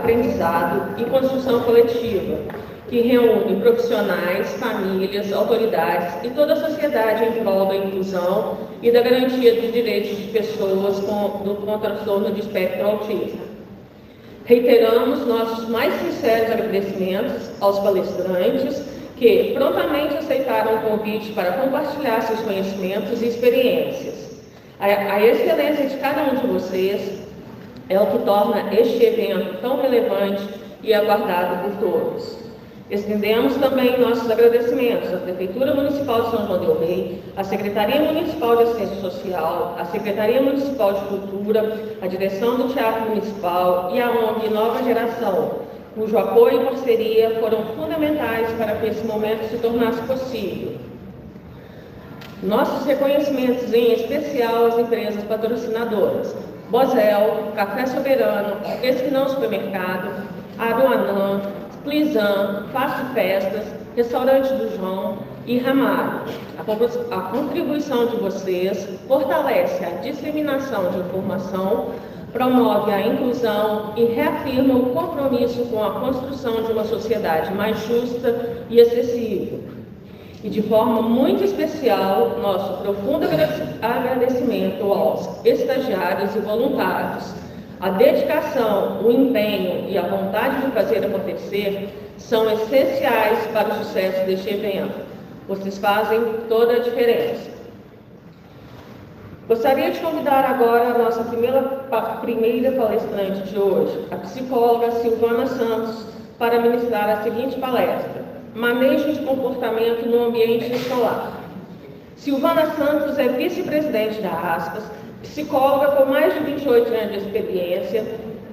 aprendizado e construção coletiva, que reúne profissionais, famílias, autoridades e toda a sociedade em prol da inclusão e da garantia dos direitos de pessoas com transtorno de espectro autista. Reiteramos nossos mais sinceros agradecimentos aos palestrantes que prontamente aceitaram o convite para compartilhar seus conhecimentos e experiências. A excelência de cada um de vocês é o que torna este evento tão relevante e aguardado por todos. Estendemos também nossos agradecimentos à Prefeitura Municipal de São João del Rei, à Secretaria Municipal de Assistência Social, à Secretaria Municipal de Cultura, à Direção do Teatro Municipal e à ONG Nova Geração, cujo apoio e parceria foram fundamentais para que esse momento se tornasse possível. Nossos reconhecimentos em especial às empresas patrocinadoras: Bozel, Café Soberano, Esquinão Supermercado, Aruanã, Clizan, Fácil Festas, Restaurante do João e Ramalho. A contribuição de vocês fortalece a disseminação de informação, promove a inclusão e reafirma o compromisso com a construção de uma sociedade mais justa e acessível. E de forma muito especial, nosso profundo agradecimento aos estagiários e voluntários. A dedicação, o empenho e a vontade de fazer acontecer são essenciais para o sucesso deste evento. Vocês fazem toda a diferença. Gostaria de convidar agora a nossa primeira palestrante de hoje, a psicóloga Silvana Santos, para ministrar a seguinte palestra: Manejo de comportamento no ambiente escolar. Silvana Santos é vice-presidente da ASPAS, psicóloga com mais de 28 anos de experiência,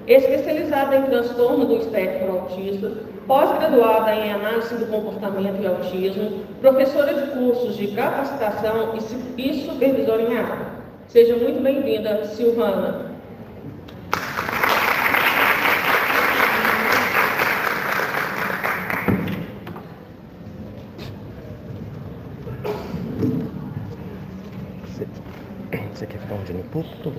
especializada em transtorno do espectro autista, pós-graduada em análise do comportamento e autismo, professora de cursos de capacitação e supervisora em área. Seja muito bem-vinda, Silvana. Você quer ficar onde no púlpito?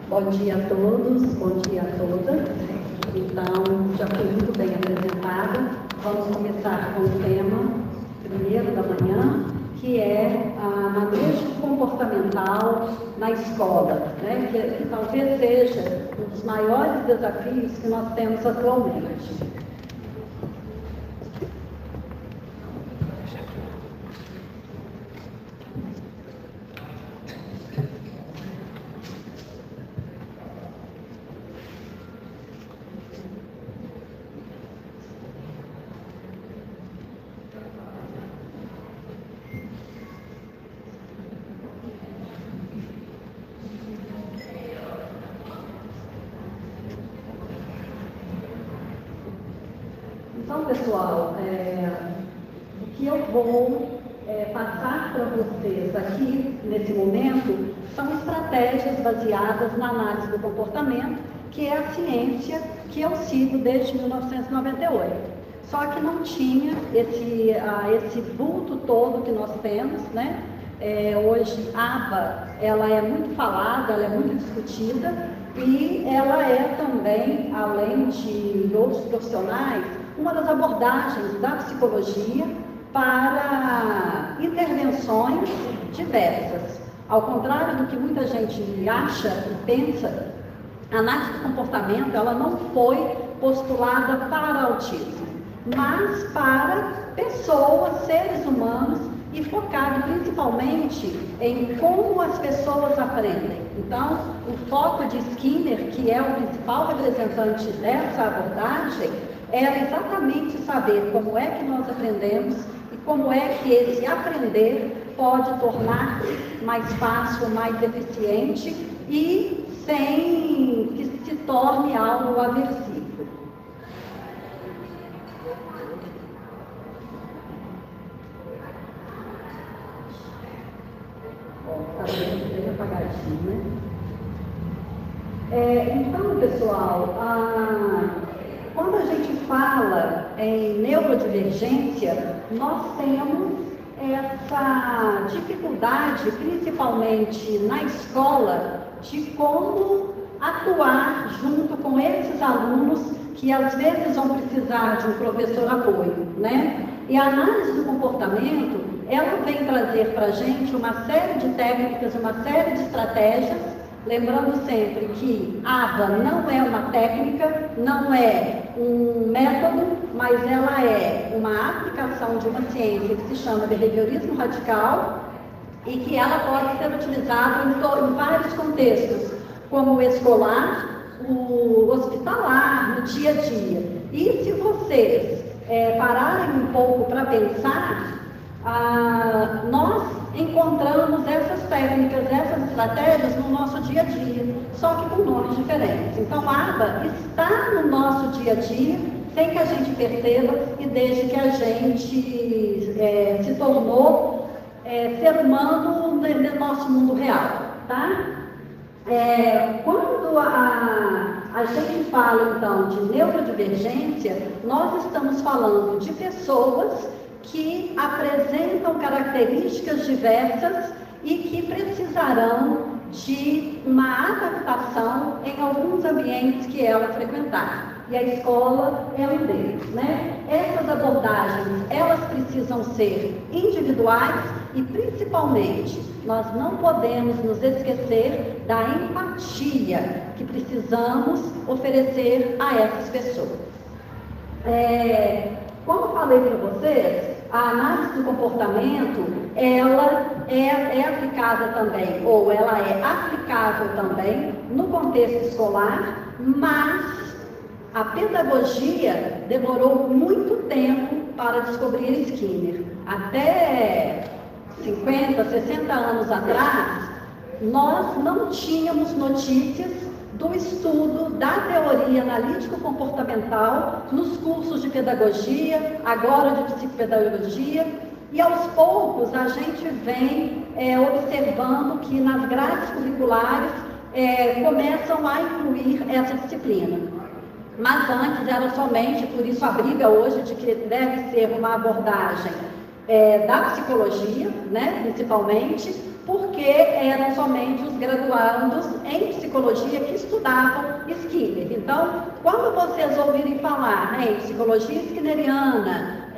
Bom dia a todos, bom dia a todas. Então, já foi muito bem apresentada. Vamos começar com o tema primeiro da manhã, que é a manejo comportamental na escola, né? que talvez seja um dos maiores desafios que nós temos atualmente. Então, pessoal, o que eu vou passar para vocês aqui, nesse momento, são estratégias baseadas na análise do comportamento, que é a ciência que eu sigo desde 1998. Só que não tinha esse vulto todo que nós temos, né? Hoje, a ABA, ela é muito falada, ela é muito discutida, e ela é também, além de outros profissionais, uma das abordagens da psicologia para intervenções diversas. Ao contrário do que muita gente acha e pensa, a análise do comportamento ela não foi postulada para autismo, mas para pessoas, seres humanos, e focado principalmente em como as pessoas aprendem. Então, o foco de Skinner, que é o principal representante dessa abordagem, era exatamente saber como é que nós aprendemos e como é que esse aprender pode tornar mais fácil, mais eficiente e sem que se torne algo aversivo. Está bem apagadinho, né? Então, pessoal, quando a gente fala em neurodivergência, nós temos essa dificuldade, principalmente na escola, de como atuar junto com esses alunos que às vezes vão precisar de um professor apoio, né? E a análise do comportamento, ela vem trazer para a gente uma série de técnicas, uma série de estratégias, lembrando sempre que ABA não é uma técnica, não é um método, mas ela é uma aplicação de uma ciência que se chama behaviorismo radical e que ela pode ser utilizada em vários contextos, como o escolar, o hospitalar, no dia a dia. E se vocês pararem um pouco para pensar, nós encontramos essas técnicas, essas estratégias no nosso dia a dia, só que com nomes diferentes. Então, a ABA está no nosso dia a dia, sem que a gente perceba e desde que a gente se tornou ser humano no nosso mundo real, tá? Quando a gente fala, então, de neurodivergência, nós estamos falando de pessoas que apresentam características diversas e que precisarão de uma adaptação em alguns ambientes que ela frequentar. E a escola é um deles, né? Essas abordagens, elas precisam ser individuais e, principalmente, nós não podemos nos esquecer da empatia que precisamos oferecer a essas pessoas. Como eu falei para vocês, a análise do comportamento, ela é aplicada também, ou ela é aplicável também no contexto escolar, mas a pedagogia demorou muito tempo para descobrir Skinner. Até 50, 60 anos atrás, nós não tínhamos notícias do estudo da teoria analítico-comportamental nos cursos de pedagogia, agora de psicopedagogia, e aos poucos a gente vem observando que nas grades curriculares começam a incluir essa disciplina. Mas antes era somente, por isso a briga hoje de que deve ser uma abordagem da psicologia, né, principalmente, porque eram somente os graduandos em psicologia que estudavam Skinner. Então, quando vocês ouvirem falar em psicologia skinneriana,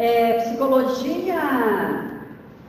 psicologia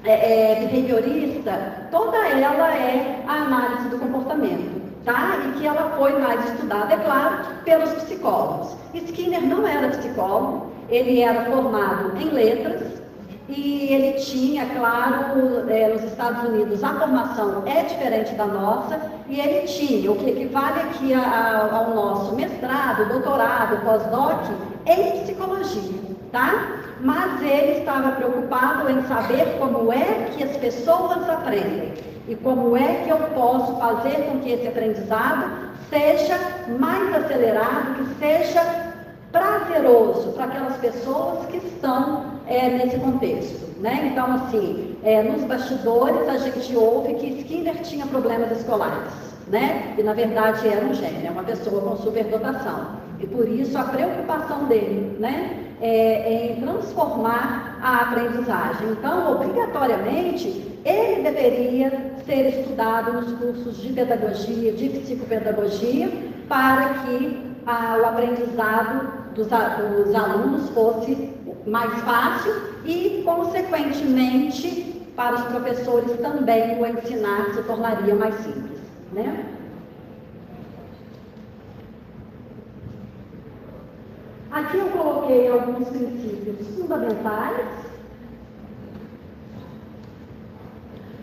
behaviorista, toda ela é a análise do comportamento, tá? E que ela foi mais estudada, é claro, pelos psicólogos. Skinner não era psicólogo, ele era formado em letras, e ele tinha, claro, nos Estados Unidos a formação é diferente da nossa, e ele tinha o que equivale aqui ao nosso mestrado, doutorado, pós-doc em psicologia, tá? Mas ele estava preocupado em saber como é que as pessoas aprendem e como é que eu posso fazer com que esse aprendizado seja mais acelerado, que seja prazeroso para aquelas pessoas que estão nesse contexto, né? Então, assim, nos bastidores a gente ouve que Skinner tinha problemas escolares, né? E na verdade era um gênio, uma pessoa com superdotação. E por isso a preocupação dele, né? Em transformar a aprendizagem. Então, obrigatoriamente, ele deveria ser estudado nos cursos de pedagogia, de psicopedagogia, para que o aprendizado dos alunos fosse mais fácil e, consequentemente, para os professores também o ensinar se tornaria mais simples, né? Aqui eu coloquei alguns princípios fundamentais.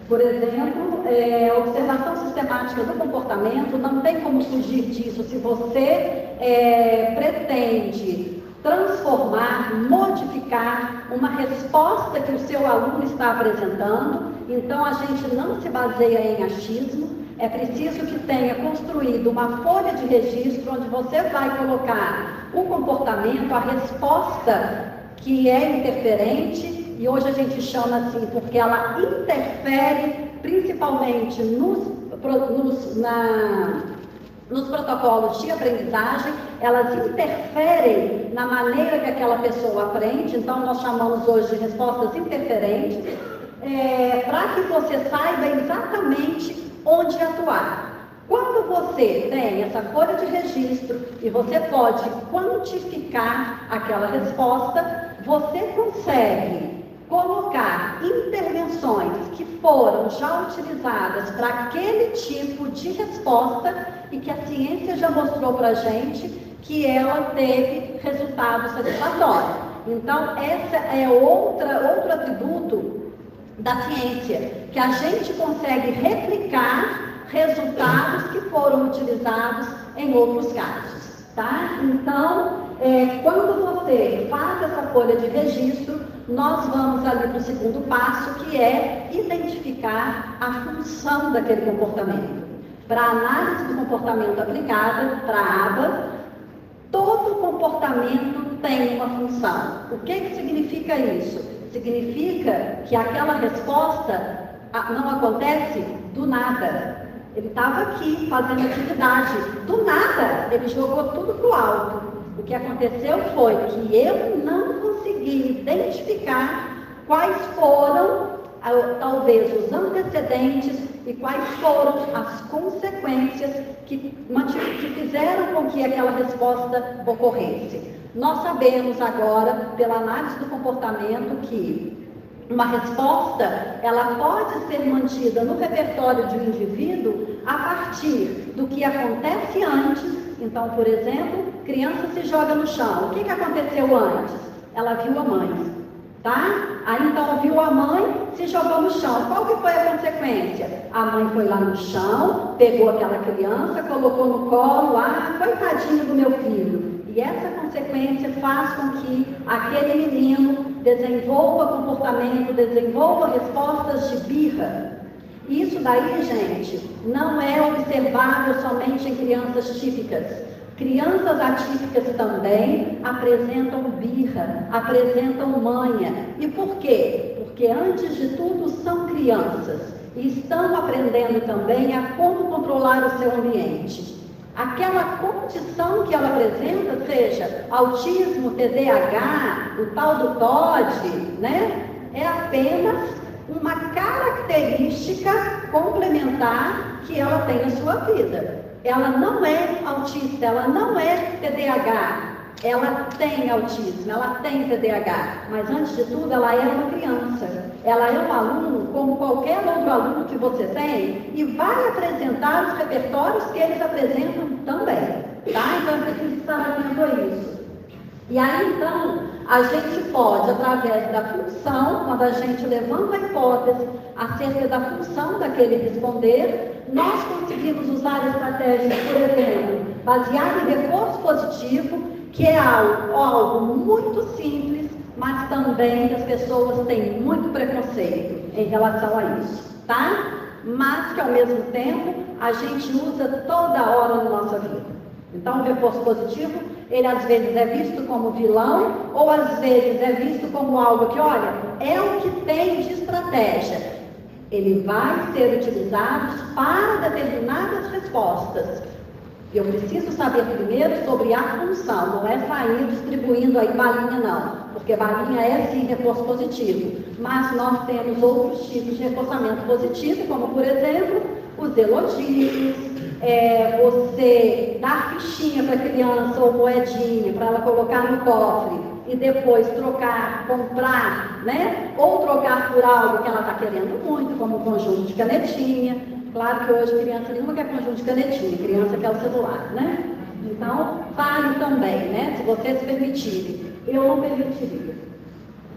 Por exemplo, a observação sistemática do comportamento, não tem como fugir disso. Se você pretende transformar, modificar uma resposta que o seu aluno está apresentando, então a gente não se baseia em achismo, é preciso que tenha construído uma folha de registro onde você vai colocar o comportamento, a resposta que é interferente, e hoje a gente chama assim porque ela interfere principalmente nos protocolos de aprendizagem, elas interferem na maneira que aquela pessoa aprende, então nós chamamos hoje de respostas interferentes, para que você saiba exatamente onde atuar. Quando você tem essa folha de registro e você pode quantificar aquela resposta, você consegue colocar intervenções que foram já utilizadas para aquele tipo de resposta e que a ciência já mostrou para a gente que ela teve resultado satisfatório. Então, esse é outro atributo da ciência, que a gente consegue replicar resultados que foram utilizados em outros casos, tá? Então, quando você faz essa folha de registro, nós vamos ali para o segundo passo, que é identificar a função daquele comportamento. Para a análise do comportamento aplicada, para a aba, todo comportamento tem uma função. O que significa isso? Significa que aquela resposta não acontece do nada. Ele estava aqui fazendo atividade, do nada ele jogou tudo para o alto. O que aconteceu foi que eu não consegui identificar quais foram, talvez, os antecedentes e quais foram as consequências que fizeram com que aquela resposta ocorresse. Nós sabemos agora, pela análise do comportamento, que uma resposta, ela pode ser mantida no repertório de um indivíduo a partir do que acontece antes. Então, por exemplo, criança se joga no chão. O que aconteceu antes? Ela viu a mãe, tá? Aí, então, viu a mãe, se jogou no chão. Qual que foi a consequência? A mãe foi lá no chão, pegou aquela criança, colocou no colo, coitadinho do meu filho. E essa consequência faz com que aquele menino desenvolva comportamento, desenvolva respostas de birra. Isso daí, gente, não é observável somente em crianças típicas. Crianças atípicas também apresentam birra, apresentam manha. E por quê? Porque, antes de tudo, são crianças e estão aprendendo também a como controlar o seu ambiente. Aquela condição que ela apresenta, seja autismo, TDAH, o tal do TOD, né? É apenas uma característica complementar que ela tem na sua vida. Ela não é autista, ela não é TDAH, ela tem autismo, ela tem TDAH, mas antes de tudo ela é uma criança. Ela é um aluno como qualquer outro aluno que você tem e vai apresentar os repertórios que eles apresentam também, tá? Então é preciso estar atento a isso. E aí, então, a gente pode, através da função, quando a gente levanta a hipótese acerca da função daquele responder, nós conseguimos usar estratégias, por exemplo, baseadas em reforço positivo, que é algo muito simples, mas também as pessoas têm muito preconceito em relação a isso, tá? Mas que, ao mesmo tempo, a gente usa toda hora na nossa vida. Então, o reforço positivo, ele às vezes é visto como vilão, ou às vezes é visto como algo que, olha, é o que tem de estratégia. Ele vai ser utilizado para determinadas respostas. Eu preciso saber primeiro sobre a função, não é sair distribuindo aí balinha, não. Porque balinha é sim reforço positivo. Mas nós temos outros tipos de reforçamento positivo, como, por exemplo, os elogios, você dar fichinha para a criança ou moedinha para ela colocar no cofre e depois trocar, comprar, né? Ou trocar por algo que ela está querendo muito, como um conjunto de canetinha. Claro que hoje criança nenhuma quer conjunto de canetinha, criança quer o celular, né? Então, vale também, né? Se vocês permitirem. Eu não permitiria.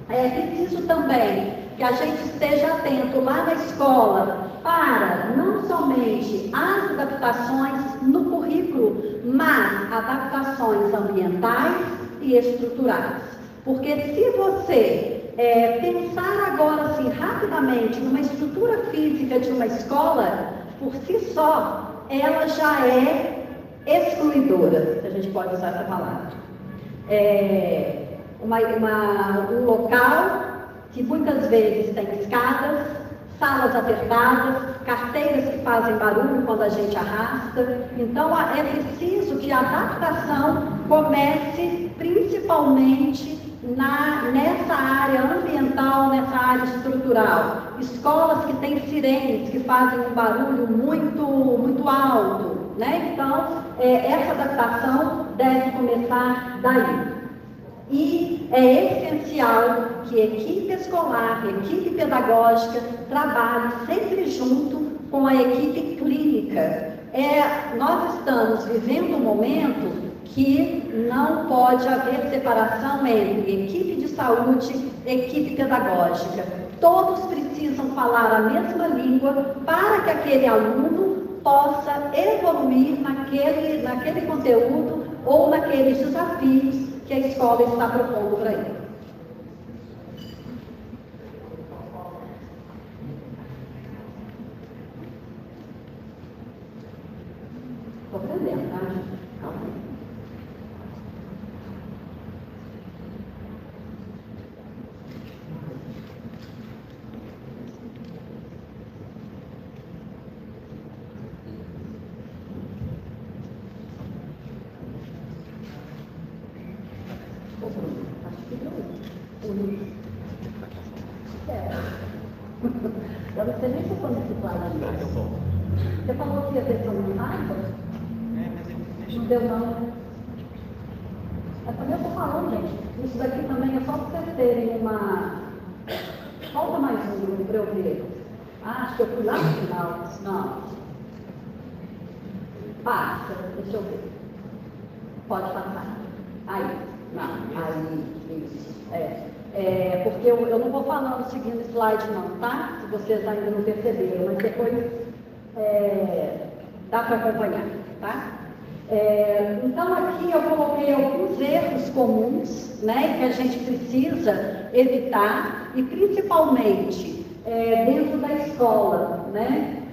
É preciso também que a gente esteja atento lá na escola para não somente as adaptações no currículo, mas adaptações ambientais e estruturais. Porque se você pensar agora assim rapidamente numa estrutura física de uma escola, por si só, ela já é excluidora, se a gente pode usar essa palavra. Um local que muitas vezes tem escadas, salas apertadas, carteiras que fazem barulho quando a gente arrasta. Então, é preciso que a adaptação comece principalmente nessa área ambiental, nessa área estrutural. Escolas que têm sirenes, que fazem um barulho muito alto, né? Então, essa adaptação deve começar daí. E é essencial que equipe escolar, equipe pedagógica, trabalhe sempre junto com a equipe clínica. Nós estamos vivendo um momento que não pode haver separação entre equipe de saúde e equipe pedagógica. Todos precisam falar a mesma língua para que aquele aluno possa evoluir naquele conteúdo ou naqueles desafios que a escola está propondo para ele. Estou aprendendo, tá? Calma. Eu não sei nem se eu quando esse slide. Você falou que ia ter raiva? Não deu não. Mas também eu estou falando, gente. Isso daqui também é só para vocês terem uma. Falta mais um grupo para eu ver. Acho que eu fui lá no final. Não. Passa, deixa eu ver. Pode passar. Aí. Não. Aí. Isso. Porque eu não vou falando seguindo o slide não, tá? Se vocês ainda não perceberam, mas depois dá para acompanhar, tá? Então aqui eu coloquei alguns erros comuns, né, que a gente precisa evitar, e principalmente dentro da escola, né?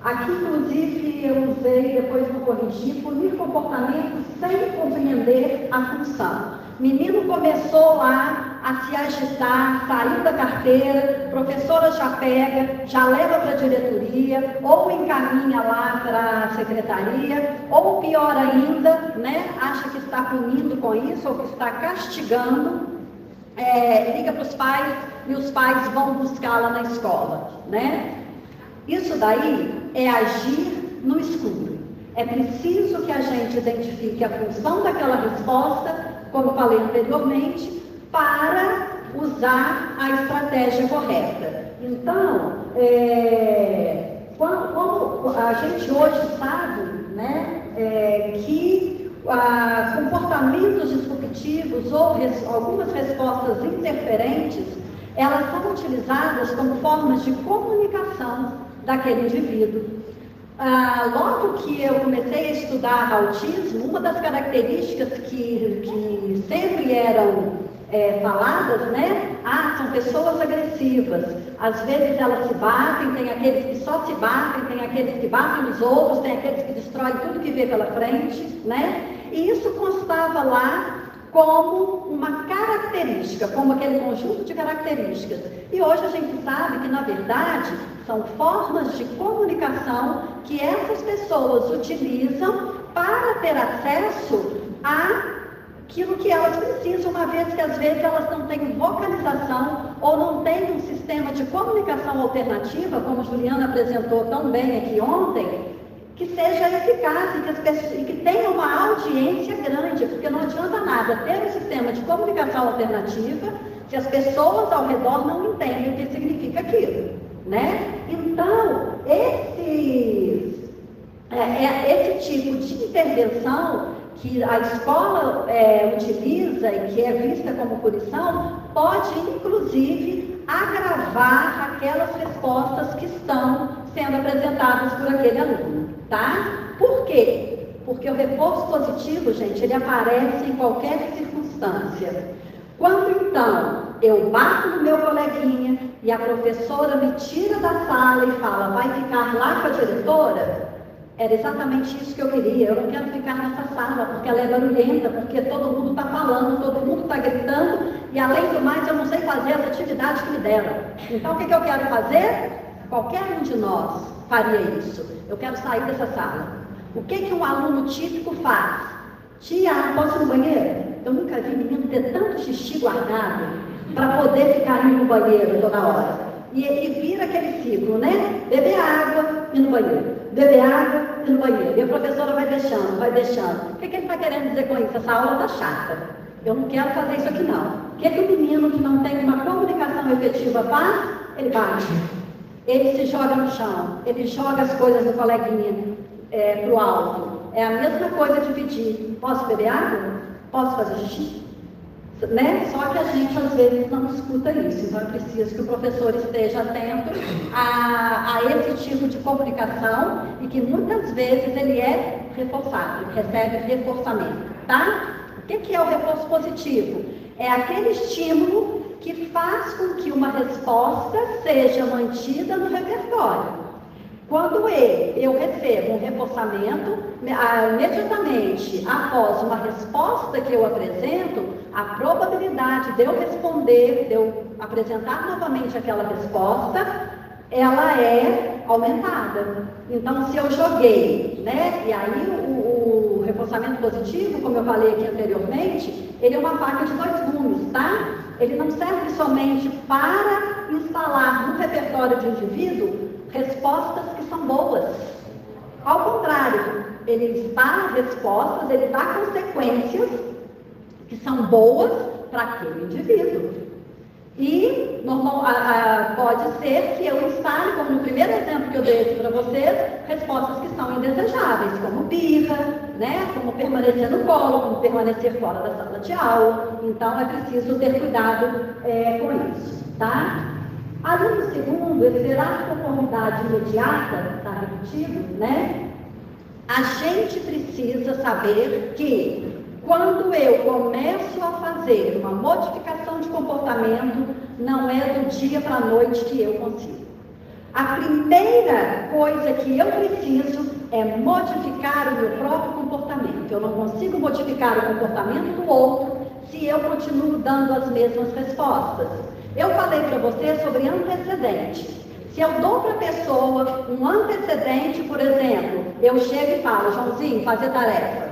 Aqui, inclusive, eu usei, depois vou corrigir, punir comportamento sem compreender a função. Menino começou lá a se agitar, saiu da carteira, professora já pega, já leva para a diretoria, ou encaminha lá para a secretaria, ou pior ainda, né, acha que está punindo com isso, ou que está castigando, liga para os pais e os pais vão buscá-la na escola, né? Isso daí é agir no escuro. É preciso que a gente identifique a função daquela resposta, como eu falei anteriormente, para usar a estratégia correta. Então, como a gente hoje sabe, né, que comportamentos disruptivos ou algumas respostas interferentes, elas são utilizadas como formas de comunicação daquele indivíduo. Logo que eu comecei a estudar autismo, uma das características que sempre eram faladas, né? São pessoas agressivas. Às vezes elas se batem, tem aqueles que só se batem, tem aqueles que batem nos outros, tem aqueles que destroem tudo que vê pela frente, né? E isso constava lá como uma característica, como aquele conjunto de características. E hoje a gente sabe que, na verdade, são formas de comunicação que essas pessoas utilizam para ter acesso àquilo que elas precisam, uma vez que às vezes elas não têm vocalização ou não têm um sistema de comunicação alternativa, como a Juliana apresentou tão bem aqui ontem, que seja eficaz e que tenha uma audiência grande, porque não adianta nada ter um sistema de comunicação alternativa se as pessoas ao redor não entendem o que significa aquilo, né? Então, esse tipo de intervenção que a escola utiliza e que é vista como punição, pode inclusive agravar aquelas respostas que estão sendo apresentadas por aquele aluno, tá? Por quê? Porque o reforço positivo, gente, ele aparece em qualquer circunstância. Quando então eu bato no meu coleguinha e a professora me tira da sala e fala, vai ficar lá com a diretora, era exatamente isso que eu queria. Eu não quero ficar nessa sala porque ela é barulhenta, porque todo mundo está falando, todo mundo está gritando e além do mais eu não sei fazer as atividades que me deram. Então o que eu quero fazer? Qualquer um de nós faria isso. Eu quero sair dessa sala. O que um aluno típico faz? Tia, posso ir no banheiro? Eu nunca vi menino ter tanto xixi guardado para poder ficar indo no banheiro toda hora. E vira aquele ciclo, né? Beber água e no banheiro. Beber água e no banheiro. E a professora vai deixando, vai deixando. O que ele está querendo dizer com isso? Essa aula está chata. Eu não quero fazer isso aqui não. O que o menino que não tem uma comunicação efetiva faz? Ele bate. Ele se joga no chão. Ele joga as coisas do coleguinha pro alto. É a mesma coisa de pedir. Posso beber água? Posso fazer xixi? Né? Só que a gente às vezes não escuta isso, então é preciso que o professor esteja atento a esse tipo de comunicação e que muitas vezes ele é reforçado, ele recebe reforçamento, tá? O que é o reforço positivo? É aquele estímulo que faz com que uma resposta seja mantida no repertório. Quando eu recebo um reforçamento, imediatamente após uma resposta que eu apresento, a probabilidade de eu responder, de eu apresentar novamente aquela resposta, ela é aumentada. Então, se eu joguei, né? E aí o reforçamento positivo, como eu falei aqui anteriormente, ele é uma faca de dois gumes, tá? Ele não serve somente para instalar no repertório de indivíduo respostas que são boas. Ao contrário, ele dá respostas, ele dá consequências que são boas para aquele indivíduo. E pode ser que eu instale, como no primeiro exemplo que eu dei aqui para vocês, respostas que são indesejáveis, como birra, né? Como permanecer no colo, como permanecer fora da sala de aula. Então é preciso ter cuidado com isso, tá? Ali no segundo, esperar conformidade imediata, está repetido, né? A gente precisa saber que quando eu começo a fazer uma modificação de comportamento, não é do dia para a noite que eu consigo. A primeira coisa que eu preciso é modificar o meu próprio comportamento. Eu não consigo modificar o comportamento do outro se eu continuo dando as mesmas respostas. Eu falei para você sobre antecedente. Se eu dou para a pessoa um antecedente, por exemplo, eu chego e falo, Joãozinho, fazer tarefa,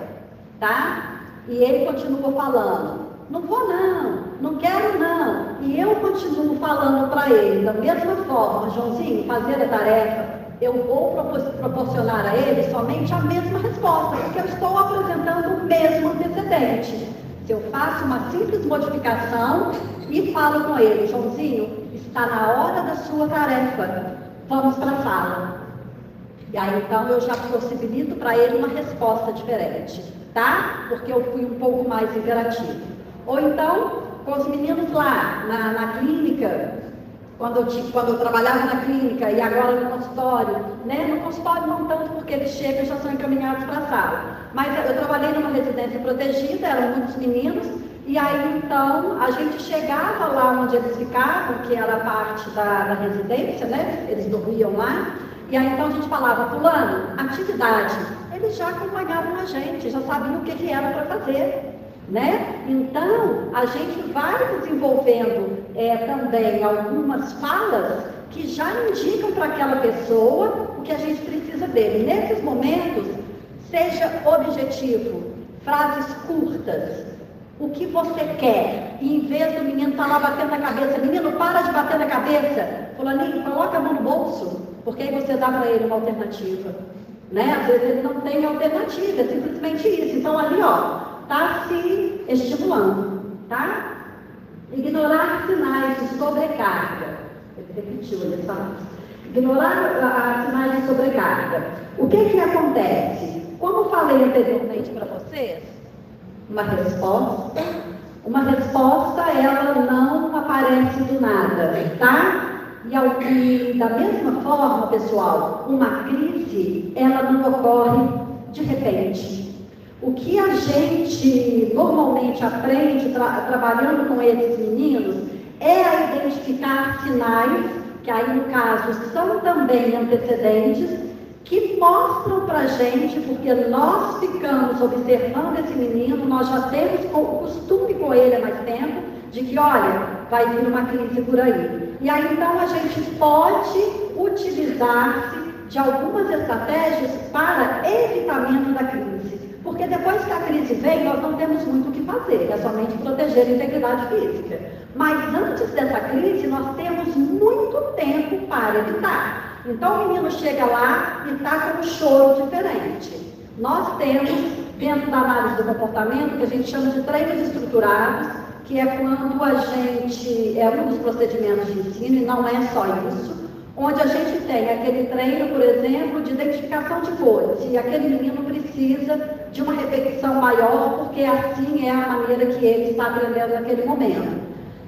tá? E ele continua falando, não vou não, não quero não. E eu continuo falando para ele da mesma forma, Joãozinho, fazer a tarefa, eu vou proporcionar a ele somente a mesma resposta, porque eu estou apresentando o mesmo antecedente. Se eu faço uma simples modificação e falo com ele, Joãozinho, está na hora da sua tarefa, vamos para a sala. E aí então eu já possibilito para ele uma resposta diferente, tá? Porque eu fui um pouco mais imperativo. Ou então, com os meninos lá na clínica, quando eu trabalhava na clínica e agora no consultório, né? No consultório não tanto porque eles chegam e já são encaminhados para a sala. Mas eu trabalhei numa residência protegida, eram muitos meninos, e aí então a gente chegava lá onde eles ficavam, que era parte da residência, né? Eles dormiam lá, e aí então a gente falava, fulano, atividade. Eles já acompanhavam a gente, já sabiam o que era para fazer. Né? Então, a gente vai desenvolvendo também algumas falas que já indicam para aquela pessoa o que a gente precisa dele. Nesses momentos, seja objetivo, frases curtas, o que você quer, e em vez do menino estar lá batendo na cabeça, menino, para de bater na cabeça, fulaninho, coloca a mão no bolso, porque aí você dá para ele uma alternativa. Né? Às vezes ele não tem alternativa, é simplesmente isso. Então, ali, ó, está se estimulando, tá? Ignorar sinais de sobrecarga. Ele repetiu ali essa frase. Ignorar sinais de sobrecarga. O que acontece? Como falei anteriormente para vocês, uma resposta ela não aparece do nada, tá? E da mesma forma, pessoal, uma crise, ela não ocorre de repente. O que a gente normalmente aprende trabalhando com esses meninos é a identificar sinais, que aí no caso são também antecedentes, que mostram para a gente, porque nós ficamos observando esse menino, nós já temos costume com ele há mais tempo, de que, olha, vai vir uma crise por aí. E aí então a gente pode utilizar-se de algumas estratégias para evitamento da crise. Porque depois que a crise vem, nós não temos muito o que fazer, é somente proteger a integridade física. Mas antes dessa crise, nós temos muito tempo para evitar. Então o menino chega lá e está com um choro diferente. Nós temos, dentro da análise do comportamento, que a gente chama de treinos estruturados, que é quando a gente, é um dos procedimentos de ensino, e não é só isso, onde a gente tem aquele treino, por exemplo, de identificação de cores, e aquele menino precisa de uma repetição maior, porque assim é a maneira que ele está aprendendo naquele momento.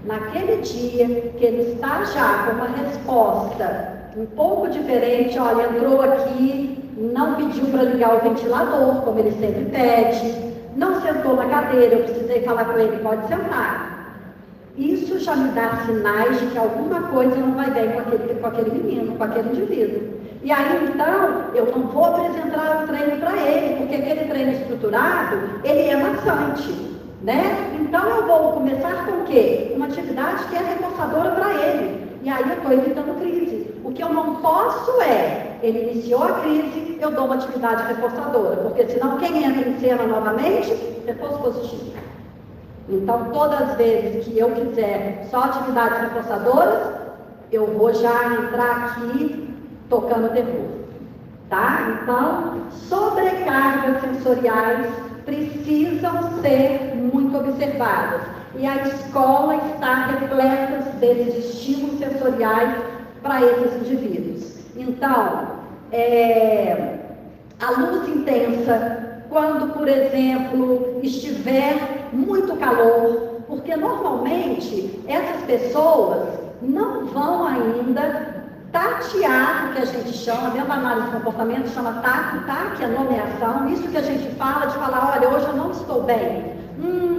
Naquele dia que ele está já com uma resposta um pouco diferente, olha, entrou aqui, não pediu para ligar o ventilador, como ele sempre pede, não sentou na cadeira, eu precisei falar com ele, pode sentar. Isso já me dá sinais de que alguma coisa não vai bem com aquele menino, com aquele indivíduo. E aí, então, eu não vou apresentar o treino para ele, porque aquele treino estruturado, ele é maçante, né? Então, eu vou começar com o quê? Uma atividade que é reforçadora para ele. E aí, eu estou evitando crise. O que eu não posso é, ele iniciou a crise, eu dou uma atividade reforçadora, porque senão quem entra em cena novamente, reforço positivo. Então, todas as vezes que eu quiser só atividades reforçadoras, eu vou já entrar aqui tocando terror, tá? Então, sobrecargas sensoriais precisam ser muito observadas. E a escola está repleta desses estímulos sensoriais para esses indivíduos. Então, a luz intensa, quando, por exemplo, estiver muito calor, porque normalmente essas pessoas não vão ainda tatear, o que a gente chama, dentro da análise de comportamento, chama TAC, que é nomeação, isso que a gente fala, de falar, olha, hoje eu não estou bem,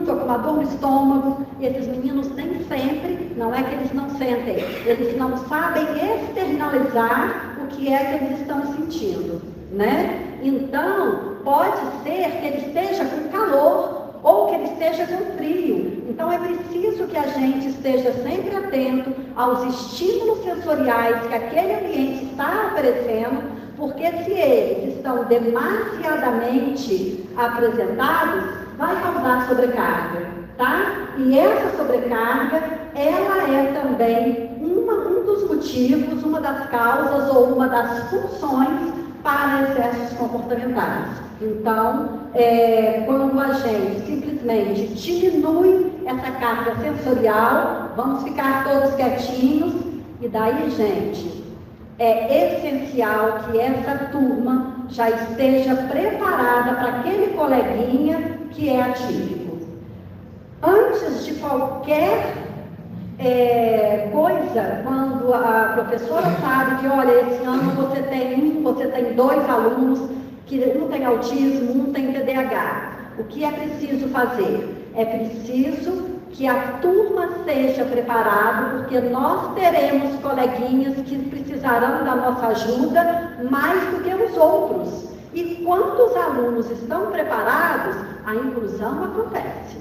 estou com uma dor no estômago. E esses meninos nem sempre, não é que eles não sentem, eles não sabem externalizar o que é que eles estão sentindo, né? Então, pode ser que ele esteja com calor ou que ele esteja com frio. Então, é preciso que a gente esteja sempre atento aos estímulos sensoriais que aquele ambiente está oferecendo, porque se eles estão demasiadamente apresentados, vai causar sobrecarga, tá? E essa sobrecarga, ela é também um dos motivos, uma das causas ou uma das funções para excessos comportamentais. Então, quando a gente simplesmente diminui essa carga sensorial, vamos ficar todos quietinhos, e daí, gente, é essencial que essa turma já esteja preparada para aquele coleguinha que é atípico. Antes de qualquer coisa, quando a professora sabe que, olha, esse ano você tem 2 alunos, que um tem autismo, um tem TDAH. O que é preciso fazer? É preciso que a turma seja preparada, porque nós teremos coleguinhas que precisarão da nossa ajuda mais do que os outros. E quando os alunos estão preparados, a inclusão acontece.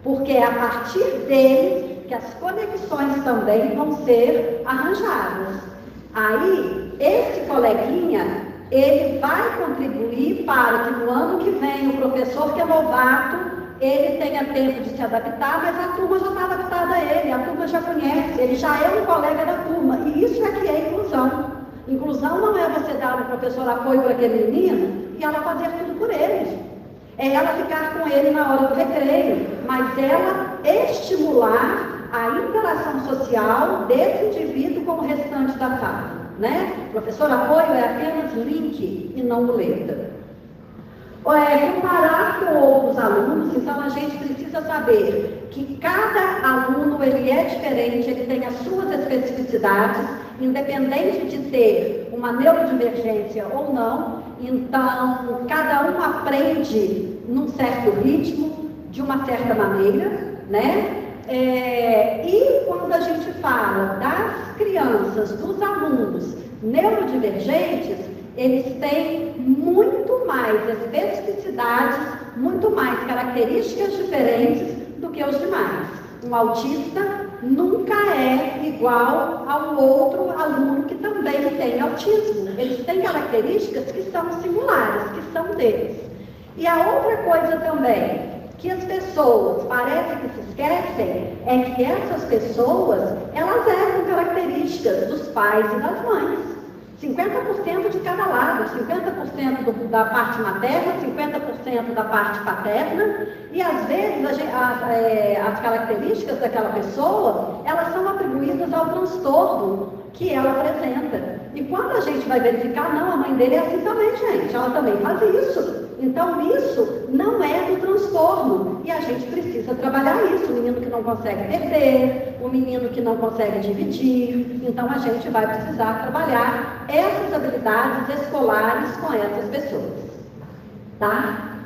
Porque é a partir deles que as conexões também vão ser arranjadas. Aí, esse coleguinha, ele vai contribuir para que no ano que vem o professor que é novato, ele tenha tempo de se adaptar, mas a turma já está adaptada a ele, a turma já conhece, ele já é um colega da turma. E isso é que é inclusão. Inclusão não é você dar um professor apoio para aquele menino e ela fazer tudo por ele. É ela ficar com ele na hora do recreio, mas ela estimular a interação social desse indivíduo com o restante da sala, né? Professor apoio é apenas link e não muleta. Comparar com outros alunos, então a gente precisa saber que cada aluno ele é diferente, ele tem as suas especificidades, independente de ter uma neurodivergência ou não. Então, cada um aprende num certo ritmo, de uma certa maneira, né? E quando a gente fala das crianças, dos alunos neurodivergentes, eles têm muito mais especificidades, muito mais características diferentes do que os demais. Um autista nunca é igual ao outro aluno que também tem autismo. Eles têm características que são singulares, que são deles. E a outra coisa também, que as pessoas parece que se esquecem, é que essas pessoas, elas herdam características dos pais e das mães. 50% de cada lado, 50% da parte materna, 50% da parte paterna, e às vezes as características daquela pessoa, elas são atribuídas ao transtorno que ela apresenta. E quando a gente vai verificar, não, a mãe dele é assim também, gente, ela também faz isso. Então isso não é do transtorno, e a gente precisa trabalhar isso. O menino que não consegue perder, o menino que não consegue dividir, então a gente vai precisar trabalhar essas habilidades escolares com essas pessoas, tá?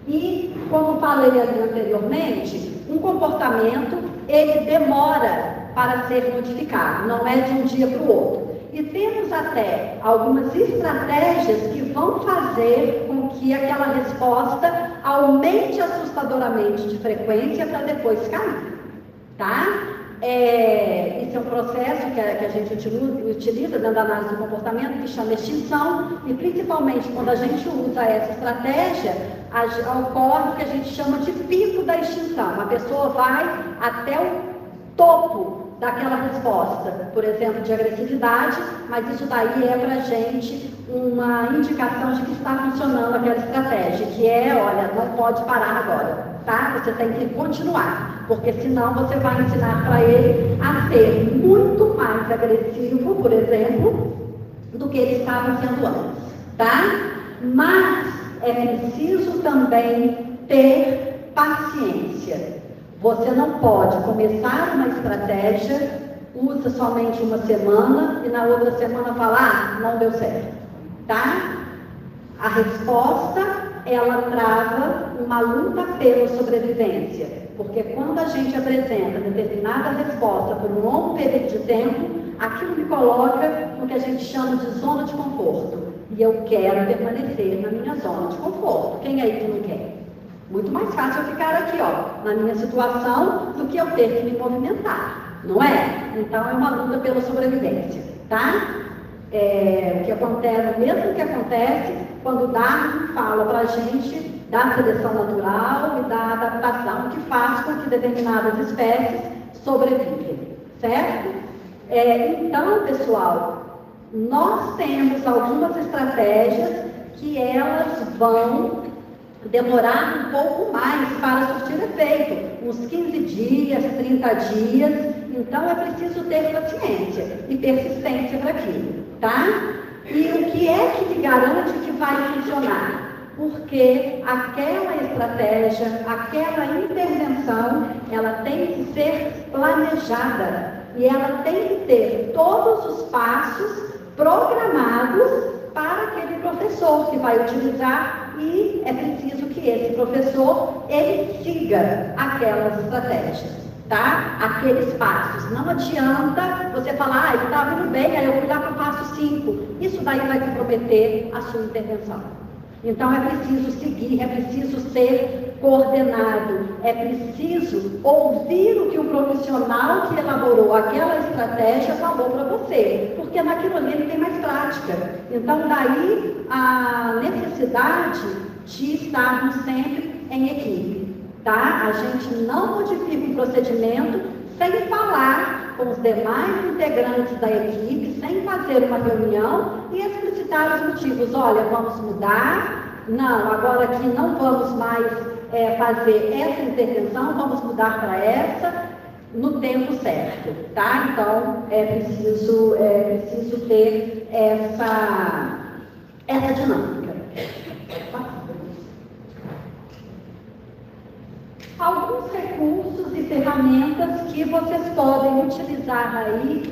E como falei ali anteriormente, um comportamento, ele demora para ser modificado, não é de um dia para o outro. E temos até algumas estratégias que vão fazer com que aquela resposta aumente assustadoramente de frequência para depois cair, tá? Esse é um processo que a gente utiliza dentro da análise do comportamento, que chama extinção, e principalmente quando a gente usa essa estratégia, ocorre o que a gente chama de pico da extinção. A pessoa vai até o topo daquela resposta, por exemplo, de agressividade, mas isso daí é para a gente uma indicação de que está funcionando aquela estratégia, que é, olha, não pode parar agora, tá? Você tem que continuar, porque senão você vai ensinar para ele a ser muito mais agressivo, por exemplo, do que ele estava sendo antes, tá? Mas é preciso também ter paciência. Você não pode começar uma estratégia, usa somente uma semana e na outra semana falar, não deu certo, tá? A resposta, ela trava uma luta pela sobrevivência, porque quando a gente apresenta determinada resposta por um longo período de tempo, aquilo me coloca no que a gente chama de zona de conforto, e eu quero permanecer na minha zona de conforto. Quem aí que não quer? Muito mais fácil eu ficar aqui, ó, na minha situação, do que eu ter que me movimentar, não é? Então é uma luta pela sobrevivência, tá? O que acontece, o mesmo que acontece quando Darwin fala para a gente da seleção natural e da adaptação que faz com que determinadas espécies sobrevivem, certo? Então, pessoal, nós temos algumas estratégias que elas vão demorar um pouco mais para surtir efeito, uns 15 dias, 30 dias, então é preciso ter paciência e persistência para aquilo, tá? E o que é que lhe garante que vai funcionar? Porque aquela estratégia, aquela intervenção, ela tem que ser planejada e ela tem que ter todos os passos programados para aquele professor que vai utilizar, e é preciso que esse professor, ele siga aquelas estratégias, tá? Aqueles passos. Não adianta você falar, ele está vindo bem, aí eu fui lá para o passo 5. Isso daí vai comprometer a sua intervenção. Então é preciso seguir, é preciso ser coordenado, é preciso ouvir o que o profissional que elaborou aquela estratégia falou para você, porque naquilo ali ele tem mais prática. Então daí a necessidade de estarmos sempre em equipe, tá? A gente não modifica o procedimento sem falar com os demais integrantes da equipe, sem fazer uma reunião e explicitar os motivos. Olha, vamos mudar, não, agora aqui não vamos mais fazer essa intervenção, vamos mudar para essa no tempo certo, tá? Então, é preciso ter essa dinâmica. Alguns recursos e ferramentas que vocês podem utilizar aí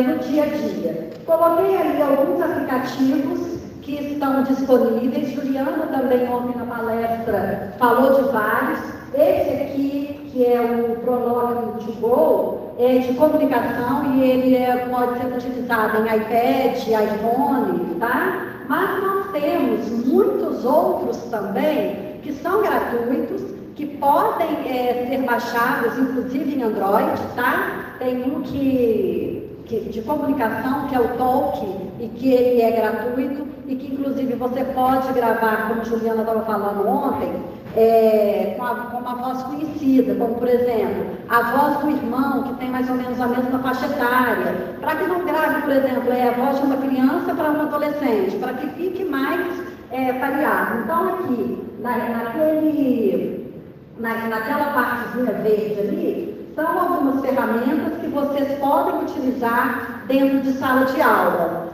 no dia a dia. Coloquei ali alguns aplicativos que estão disponíveis. Juliana também ontem na palestra falou de vários. Esse aqui, que é o Prolog to Go, é de comunicação e ele pode ser utilizado em iPad, iPhone, tá? Mas nós temos muitos outros também que são gratuitos, que podem ser baixados, inclusive em Android, tá? Tem um de comunicação, que é o Talk, e que ele é gratuito, e que inclusive você pode gravar, como a Juliana estava falando ontem, com uma voz conhecida, como por exemplo, a voz do irmão que tem mais ou menos a mesma faixa etária, para que não grave, por exemplo, a voz de uma criança para um adolescente, para que fique mais variado. Então aqui, naquela partezinha verde ali, são algumas ferramentas que vocês podem utilizar dentro de sala de aula.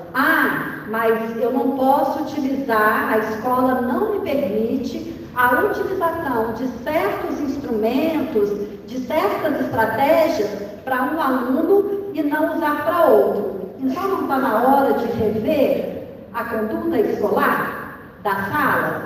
Mas eu não posso utilizar, a escola não me permite a utilização de certos instrumentos, de certas estratégias para um aluno e não usar para outro. Então não está na hora de rever a conduta escolar da sala?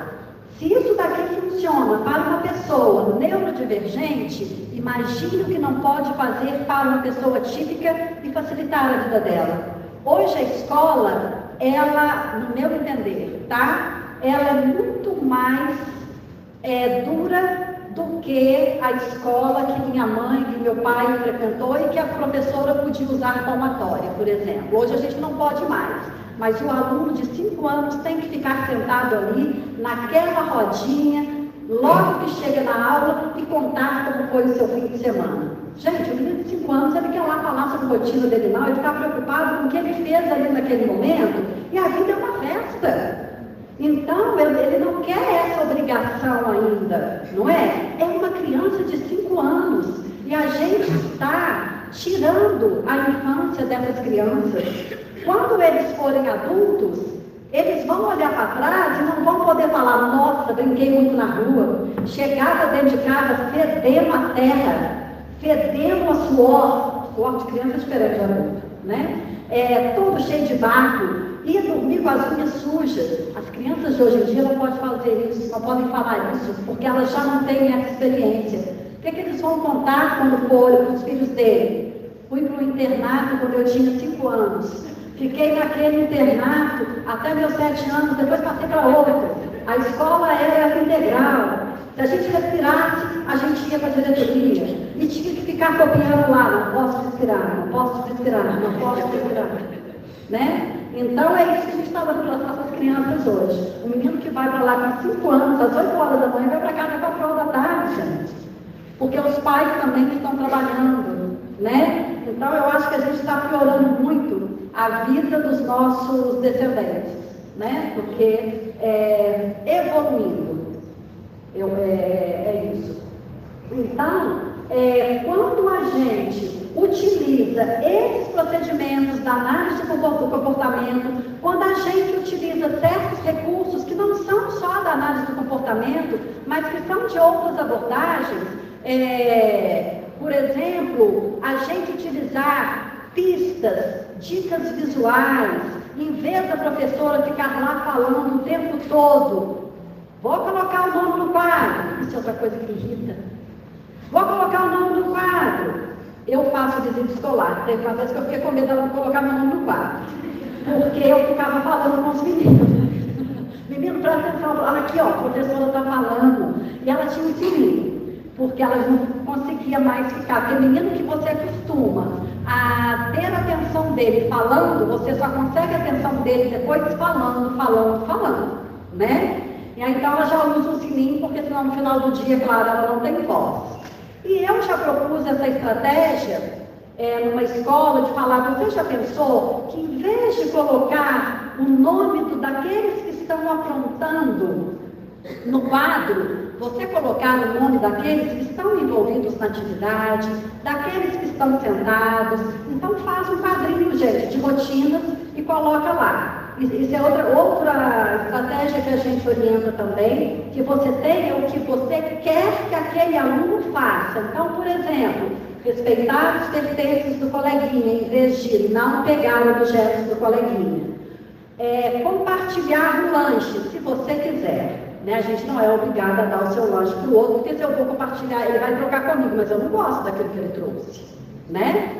Se isso daqui funciona para uma pessoa neurodivergente, imagine o que não pode fazer para uma pessoa típica e facilitar a vida dela. Hoje a escola, ela, no meu entender, ela é muito mais dura do que a escola que minha mãe, que meu pai frequentou e que a professora podia usar palmatória, por exemplo. Hoje a gente não pode mais, mas o aluno de 5 anos tem que ficar sentado ali, naquela rodinha, logo que chega na aula e contar como foi o seu fim de semana. Gente, o menino de 5 anos, ele quer lá falar sobre a rotina dele não, ele está preocupado com o que ele fez ali naquele momento, e a vida é uma festa. Então, ele não quer essa obrigação ainda, não é? É uma criança de 5 anos, e a gente está tirando a infância dessas crianças. Quando eles forem adultos, eles vão olhar para trás e não vão poder falar, nossa, brinquei muito na rua, chegava dentro de casa fedendo a terra, fedendo a suor de criança diferente de adulto, né? Todo cheio de barro, ia dormir com as unhas sujas. As crianças de hoje em dia não podem fazer isso, não podem falar isso, porque elas já não têm essa experiência. O que eles vão contar quando forem com os filhos dele? Fui para o internato quando eu tinha 5 anos. Fiquei naquele internato até meus 7 anos, depois passei para outro. A escola era integral. Se a gente respirasse, a gente ia para a diretoria. E tinha que ficar copiando lá, não posso respirar, não posso respirar, não posso respirar. Né? Então é isso que a gente está dando para as nossas crianças hoje. O menino que vai para lá com 5 anos, às 8 horas da manhã, vai para casa 4 horas da tarde, gente. Porque os pais também estão trabalhando, né? Então eu acho que a gente está piorando muito a vida dos nossos descendentes, né? Porque evoluindo, é isso. Então, quando a gente utiliza esses procedimentos da análise do comportamento, quando a gente utiliza certos recursos que não são só da análise do comportamento, mas que são de outras abordagens, por exemplo, a gente utilizar pistas, dicas visuais, em vez da professora ficar lá falando o tempo todo, vou colocar o nome no quadro, isso é outra coisa que irrita, vou colocar o nome no quadro. Eu faço visita escolar. Teve uma vez que eu fiquei com medo dela não colocar meu nome no quadro. Porque eu ficava falando com os meninos. Menino, presta atenção. Olha aqui, ó, a professora está falando. E ela tinha um filhinho. Porque ela não conseguia mais ficar. Porque menino que você acostuma a ter a atenção dele falando, você só consegue a atenção dele depois falando. Né? E aí então ela já usa o sininho, porque senão no final do dia, claro, ela não tem voz. E eu já propus essa estratégia numa escola de falar, você já pensou que em vez de colocar o nome daqueles que estão aprontando no quadro, você colocar o nome daqueles que estão envolvidos na atividade, daqueles que estão sentados. Então faz um quadrinho, gente, de rotinas e coloca lá. Isso é outra estratégia que a gente orienta também, que você tenha o que você quer que aquele aluno faça. Então, por exemplo, respeitar os pertences do coleguinha, em vez de não pegar objetos do coleguinha. Compartilhar o lanche, se você quiser. Né? A gente não é obrigado a dar o seu lanche para o outro, porque se eu for compartilhar, ele vai trocar comigo, mas eu não gosto daquilo que ele trouxe. Né?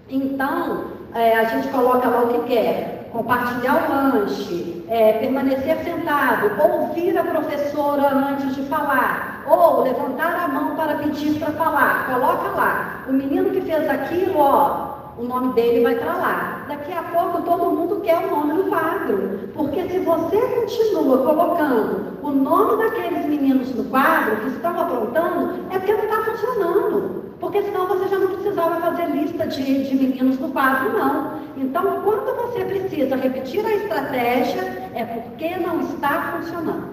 Então, a gente coloca lá o que quer, compartilhar o lanche, permanecer sentado, ouvir a professora antes de falar, ou levantar a mão para pedir para falar, coloca lá. O menino que fez aquilo, ó, o nome dele vai estar lá. Daqui a pouco todo mundo quer o nome no quadro. quadro, porque se você continua colocando o nome daqueles meninos no quadro que estão aprontando, é porque não está funcionando. Porque senão você já não precisava fazer lista de meninos no quadro, não. Então, quando você precisa repetir a estratégia, é porque não está funcionando,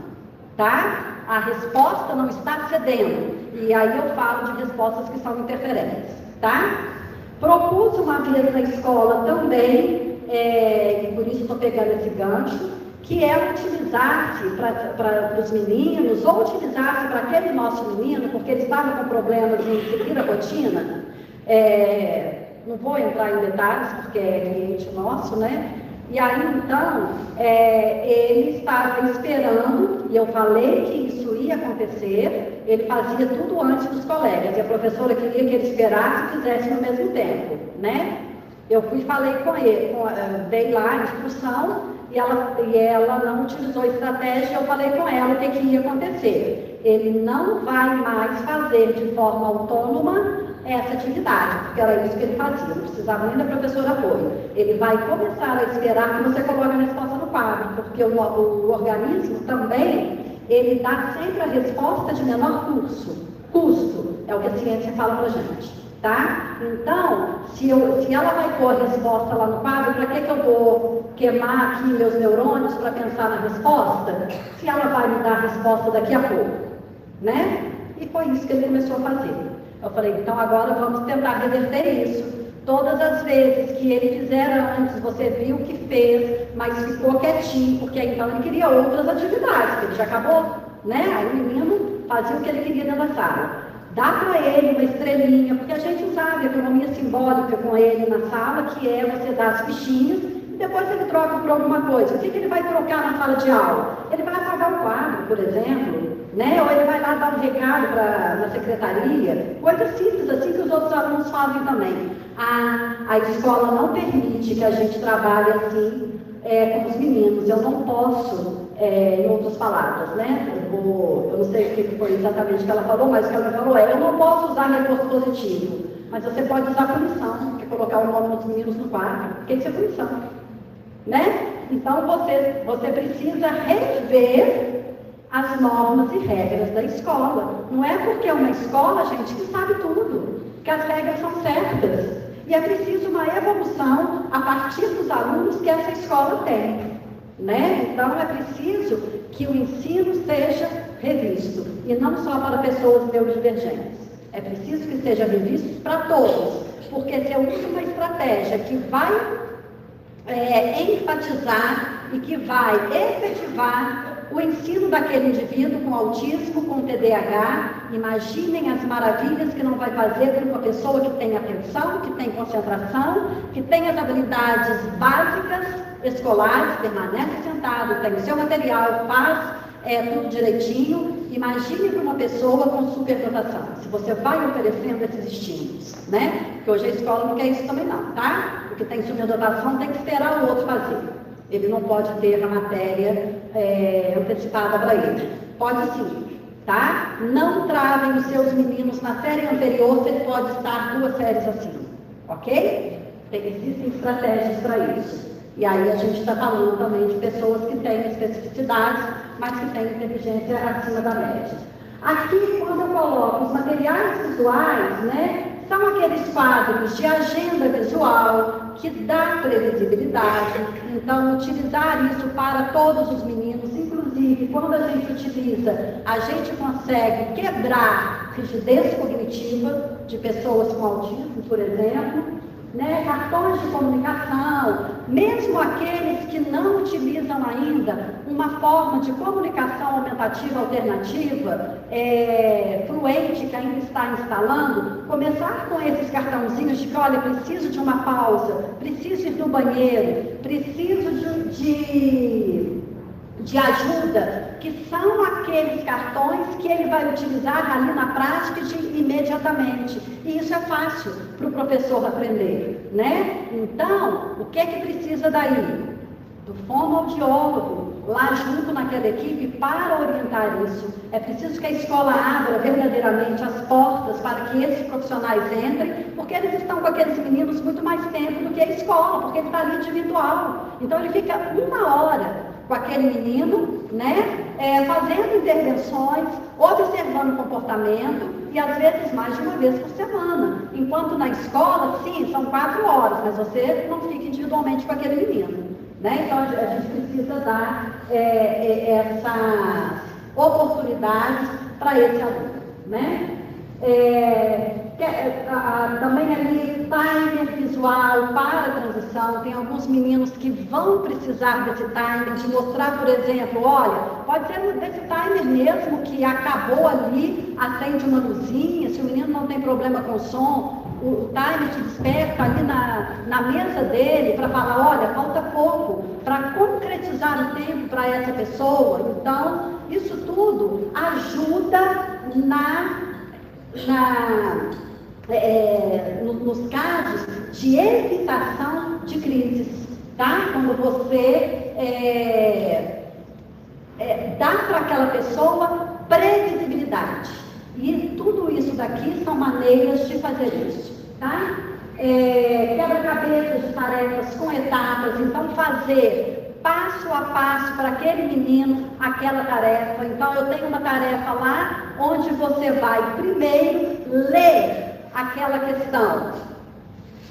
tá? A resposta não está cedendo. E aí eu falo de respostas que são interferentes, tá? Propus uma vez na escola também, e por isso estou pegando esse gancho, que é utilizar-se para os meninos, ou utilizar-se para aquele nosso menino, porque ele estava com problema de seguir a rotina. Não vou entrar em detalhes, porque é cliente nosso, né? E aí, então, ele estava esperando, e eu falei que isso ia acontecer, ele fazia tudo antes dos colegas, e a professora queria que ele esperasse e fizesse no mesmo tempo, né? Eu fui e falei com ele, dei lá a instrução, e ela não utilizou estratégia, eu falei com ela o que ia acontecer. Ele não vai mais fazer de forma autônoma essa atividade, porque era isso que ele fazia, não precisava nem da professora apoio. Ele vai começar a esperar que você coloque a resposta no quadro, porque o organismo também, ele dá sempre a resposta de menor custo, é o que a ciência fala pra gente. Tá? Então, se ela vai pôr a resposta lá no quadro, para que eu vou queimar aqui meus neurônios para pensar na resposta, se ela vai me dar a resposta daqui a pouco, né? E foi isso que ele começou a fazer. Eu falei, então agora vamos tentar reverter isso. Todas as vezes que ele fizer antes, você viu que fez, mas ficou quietinho, porque então ele queria outras atividades, que ele já acabou, né? Aí o menino fazia o que ele queria dentro da sala. Dá para ele uma estrelinha, porque a gente usava a economia simbólica com ele na sala, que é você dar as fichinhas, e depois ele troca por alguma coisa. O que ele vai trocar na sala de aula? Ele vai apagar o quadro, por exemplo, né? Ou ele vai lá dar um recado na secretaria, coisas simples assim que os outros alunos fazem também. A escola não permite que a gente trabalhe assim com os meninos. Eu não posso, em outras palavras, né? Eu não sei o que foi exatamente que ela falou, mas o que ela falou eu não posso usar reforço positivo, mas você pode usar punição, que é colocar o nome dos meninos no quadro, porque isso é punição, né? Então você precisa rever as normas e regras da escola. Não é porque é uma escola, gente, que sabe tudo, que as regras são certas. E é preciso uma evolução a partir dos alunos que essa escola tem, né? Então é preciso que o ensino seja revisto, e não só para pessoas neurodivergentes. É preciso que seja revisto para todos, porque se eu uso uma estratégia que vai enfatizar e que vai efetivar o ensino daquele indivíduo com autismo, com TDAH, imaginem as maravilhas que não vai fazer para uma pessoa que tem atenção, que tem concentração, que tem as habilidades básicas escolares, permanece sentado, tem o seu material, faz tudo direitinho. Imagine para uma pessoa com superdotação, se você vai oferecendo esses estímulos, né? Porque hoje a escola não quer isso também não, tá? Porque tem superdotação, tem que esperar o outro fazer. Ele não pode ter a matéria antecipada para ele. Pode sim, tá? Não travem os seus meninos na série anterior, você pode estar 2 séries acima, ok? Existem estratégias para isso. E aí a gente está falando também de pessoas que têm especificidades, mas que têm inteligência acima da média. Aqui, quando eu coloco os materiais visuais, né, são aqueles quadros de agenda visual que dá previsibilidade. Então, utilizar isso para todos os meninos, inclusive quando a gente utiliza, a gente consegue quebrar rigidez cognitiva de pessoas com autismo, por exemplo, né? Cartões de comunicação, mesmo aqueles que não utilizam ainda uma forma de comunicação aumentativa alternativa, fluente, que ainda está instalando, começar com esses cartãozinhos de que, olha, preciso de uma pausa, preciso ir no banheiro, preciso de ajuda, que são aqueles cartões que ele vai utilizar ali na prática imediatamente. E isso é fácil para o professor aprender, né? Então, o que precisa daí? do fonoaudiólogo lá junto naquela equipe para orientar isso. É preciso que a escola abra verdadeiramente as portas para que esses profissionais entrem, porque eles estão com aqueles meninos muito mais tempo do que a escola, porque ele está ali individual. Então ele fica 1 hora com aquele menino, né, fazendo intervenções, observando o comportamento e às vezes mais de uma vez por semana. Enquanto na escola, sim, são 4 horas, mas você não fica individualmente com aquele menino. Né? Então a gente precisa dar essas oportunidades para esse aluno. Né? Também ali timer visual para a transição, tem alguns meninos que vão precisar desse timer, de mostrar, por exemplo, olha, pode ser desse timer mesmo que acabou ali, acende uma luzinha, se o menino não tem problema com o som, o timer te desperta ali na mesa dele para falar, olha, falta pouco, para concretizar o tempo para essa pessoa. Então, isso tudo ajuda nos casos de evitação de crises, tá? Quando você dá para aquela pessoa previsibilidade. E tudo isso daqui são maneiras de fazer isso, tá? Quebra-cabeças de tarefas com etapas, então fazer passo a passo para aquele menino aquela tarefa. Então eu tenho uma tarefa lá onde você vai primeiro ler aquela questão.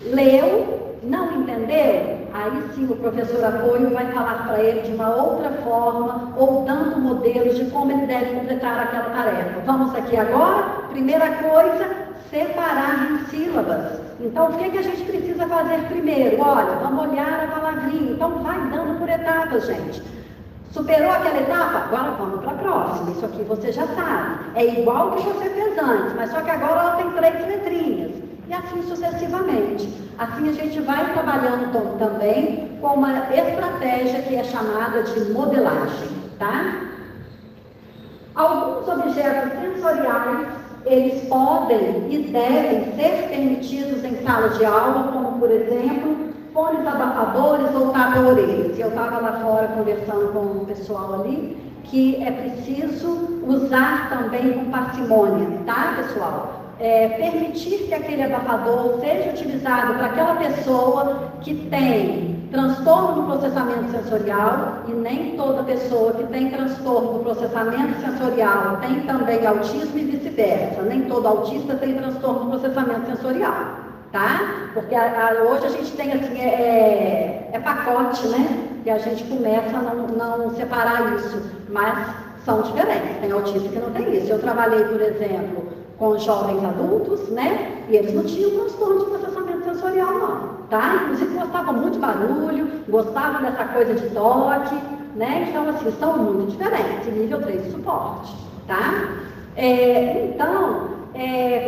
Leu, não entendeu? Aí sim o professor apoio vai falar para ele de uma outra forma ou dando modelos de como ele deve completar aquela tarefa. Vamos aqui agora? Primeira coisa, separar em sílabas. Então, o que a gente precisa fazer primeiro? Olha, vamos olhar a palavrinha. Então, vai dando por etapas, gente. Superou aquela etapa? Agora vamos para a próxima. Isso aqui você já sabe. É igual que você fez antes, mas só que agora ela tem 3 letrinhas. E assim sucessivamente. Assim a gente vai trabalhando também com uma estratégia que é chamada de modelagem, tá? Alguns objetos sensoriais, eles podem e devem ser permitidos em sala de aula, como por exemplo, fones abafadores ou tapa-orelhas. Eu estava lá fora conversando com o pessoal ali, que é preciso usar também com parcimônia, tá, pessoal? Permitir que aquele abafador seja utilizado para aquela pessoa que tem transtorno do processamento sensorial, e nem toda pessoa que tem transtorno do processamento sensorial tem também autismo e vice-versa. Nem todo autista tem transtorno do processamento sensorial, tá? Porque hoje a gente tem assim, pacote, né? E a gente começa a não separar isso, mas são diferentes. Tem autista que não tem isso. Eu trabalhei, por exemplo, com jovens adultos, né? E eles não tinham transtorno de processamento sensorial, não, tá? Inclusive gostavam muito de barulho, gostavam dessa coisa de toque, né? Então, assim, são muito diferentes, nível 3 de suporte, tá?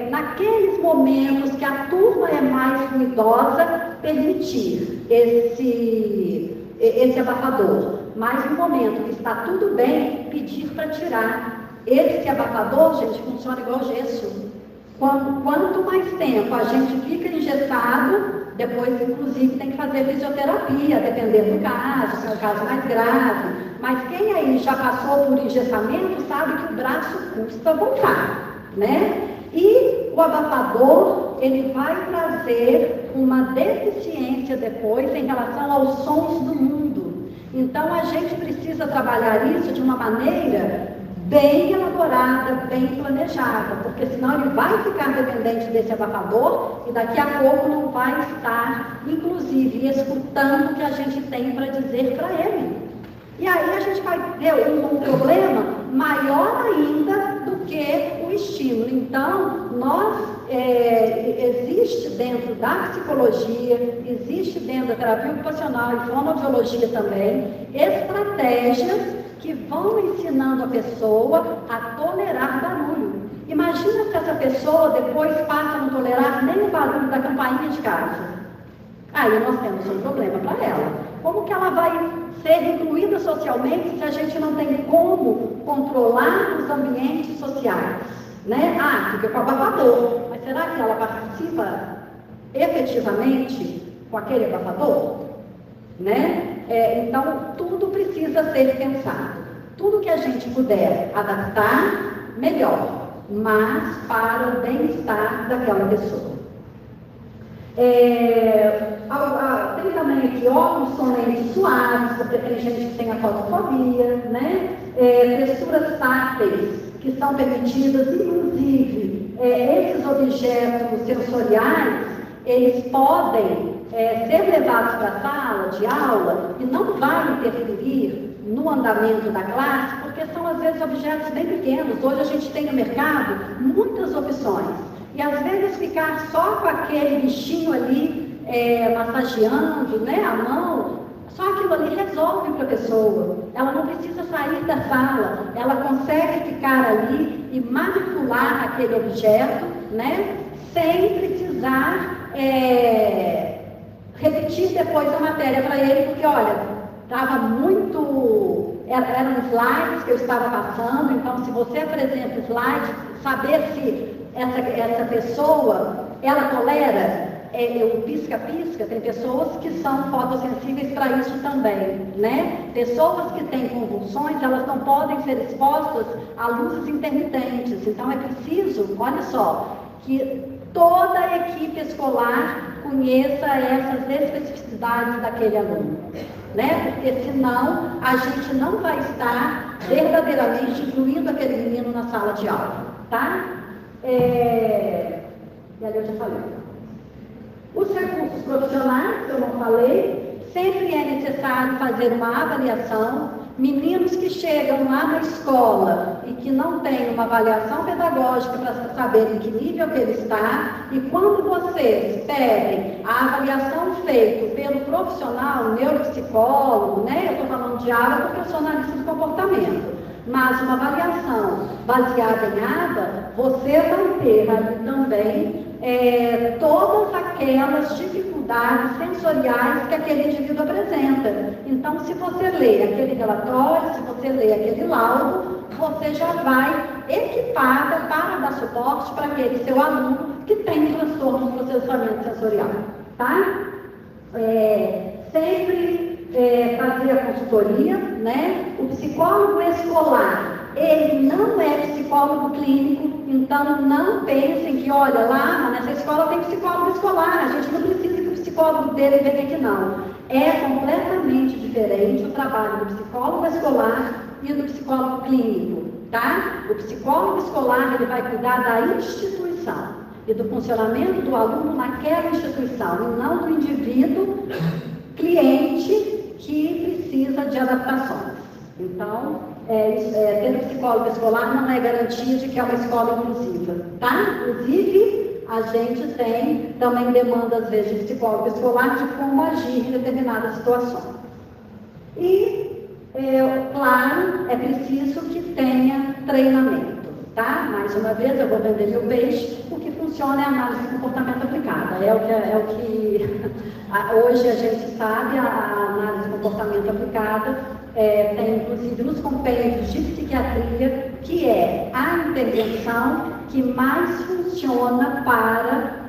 Naqueles momentos que a turma é mais ruidosa, permitir esse abafador. Mas no momento que está tudo bem, pedir para tirar. Esse abafador, gente, funciona igual gesso. Quanto mais tempo a gente fica engessado, depois, inclusive, tem que fazer fisioterapia, dependendo do caso, se é um caso mais grave. Mas quem aí já passou por engessamento sabe que o braço custa voltar, né? E o abafador, ele vai trazer uma deficiência depois em relação aos sons do mundo. Então, a gente precisa trabalhar isso de uma maneira bem elaborada, bem planejada, porque senão ele vai ficar dependente desse abafador e daqui a pouco não vai estar, inclusive, escutando o que a gente tem para dizer para ele. E aí a gente vai ter um problema maior ainda do que o estímulo. Então, existe dentro da psicologia, existe dentro da terapia ocupacional e fonoaudiologia também, estratégias que vão ensinando a pessoa a tolerar barulho. Imagina se essa pessoa depois passa a não tolerar nem o barulho da campainha de casa. Aí nós temos um problema para ela. Como que ela vai ser incluída socialmente se a gente não tem como controlar os ambientes sociais? Né? Fica com o abafador. Mas será que ela participa efetivamente com aquele abafador? Né? Então, tudo precisa ser pensado. Tudo que a gente puder adaptar, melhor, mas para o bem-estar daquela pessoa. Tem também aqui óculos sonantes suaves, porque tem gente que tem a fotofobia, né? Texturas táteis, que são permitidas, inclusive, esses objetos sensoriais, eles podem ser levados para a sala de aula e não vai interferir no andamento da classe, porque são, às vezes, objetos bem pequenos. Hoje a gente tem no mercado muitas opções. E, às vezes, ficar só com aquele bichinho ali, massageando, né, a mão, só aquilo ali resolve para a pessoa. Ela não precisa sair da sala, ela consegue ficar ali e manipular aquele objeto, né, sem precisar repetir depois a matéria para ele, porque, olha, estava muito... Eram slides que eu estava passando, então, se você apresenta slides, saber se essa pessoa, ela tolera o pisca-pisca. Tem pessoas que são fotossensíveis para isso também, né? Pessoas que têm convulsões, elas não podem ser expostas a luzes intermitentes. Então, é preciso, olha só, que toda a equipe escolar conheça essas especificidades daquele aluno, né? Porque senão a gente não vai estar verdadeiramente incluindo aquele menino na sala de aula, tá? E ali eu já falei. Os recursos profissionais, eu não falei, sempre é necessário fazer uma avaliação. Meninos que chegam lá na escola e que não têm uma avaliação pedagógica para saber em que nível que ele está, e quando vocês pedem a avaliação feita pelo profissional, neuropsicólogo, né? Eu estou falando de aula do profissionalista do comportamento, mas uma avaliação baseada em ABA, você vai ter ali também todas aquelas dificuldades sensoriais que aquele indivíduo apresenta. Então, se você lê aquele relatório, se você lê aquele laudo, você já vai equipada para dar suporte para aquele seu aluno que tem transtorno de processamento sensorial, tá? Sempre fazer a consultoria, né? O psicólogo escolar, ele não é psicólogo clínico, então não pensem que, olha, lá nessa escola tem psicólogo escolar, a gente não precisa que o psicólogo dele venha aqui, não. É completamente diferente o trabalho do psicólogo escolar e do psicólogo clínico, tá? O psicólogo escolar, ele vai cuidar da instituição e do funcionamento do aluno naquela instituição, e não do indivíduo cliente que precisa de adaptações. Então, ter um psicólogo escolar não é garantia de que é uma escola inclusiva, tá? Inclusive, a gente tem também demanda, às vezes, de psicólogo escolar de como agir em determinadas situações. E, claro, é preciso que tenha treinamento, tá? Mais uma vez, eu vou vender meu peixe. O que funciona é a análise de comportamento aplicada. É o que hoje a gente sabe, a análise de comportamento aplicada tem, inclusive, nos compêndios de psiquiatria, que é a intervenção que mais funciona para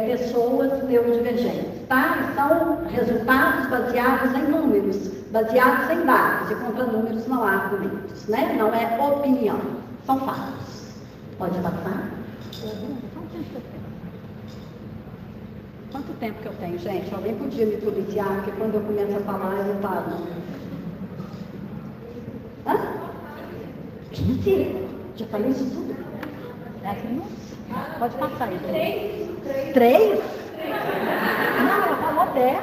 pessoas neurodivergentes, tá? E são resultados baseados em números, baseados em dados, e contra números não há argumentos, né? Não é opinião, são fatos. Pode passar? Quanto tempo que eu tenho, gente? Alguém podia me policiar, porque quando eu começo a falar, eu não paro. Hã? 15? Já falei isso tudo? 10 minutos? Pode passar aí. 3? Não, ela falou 10.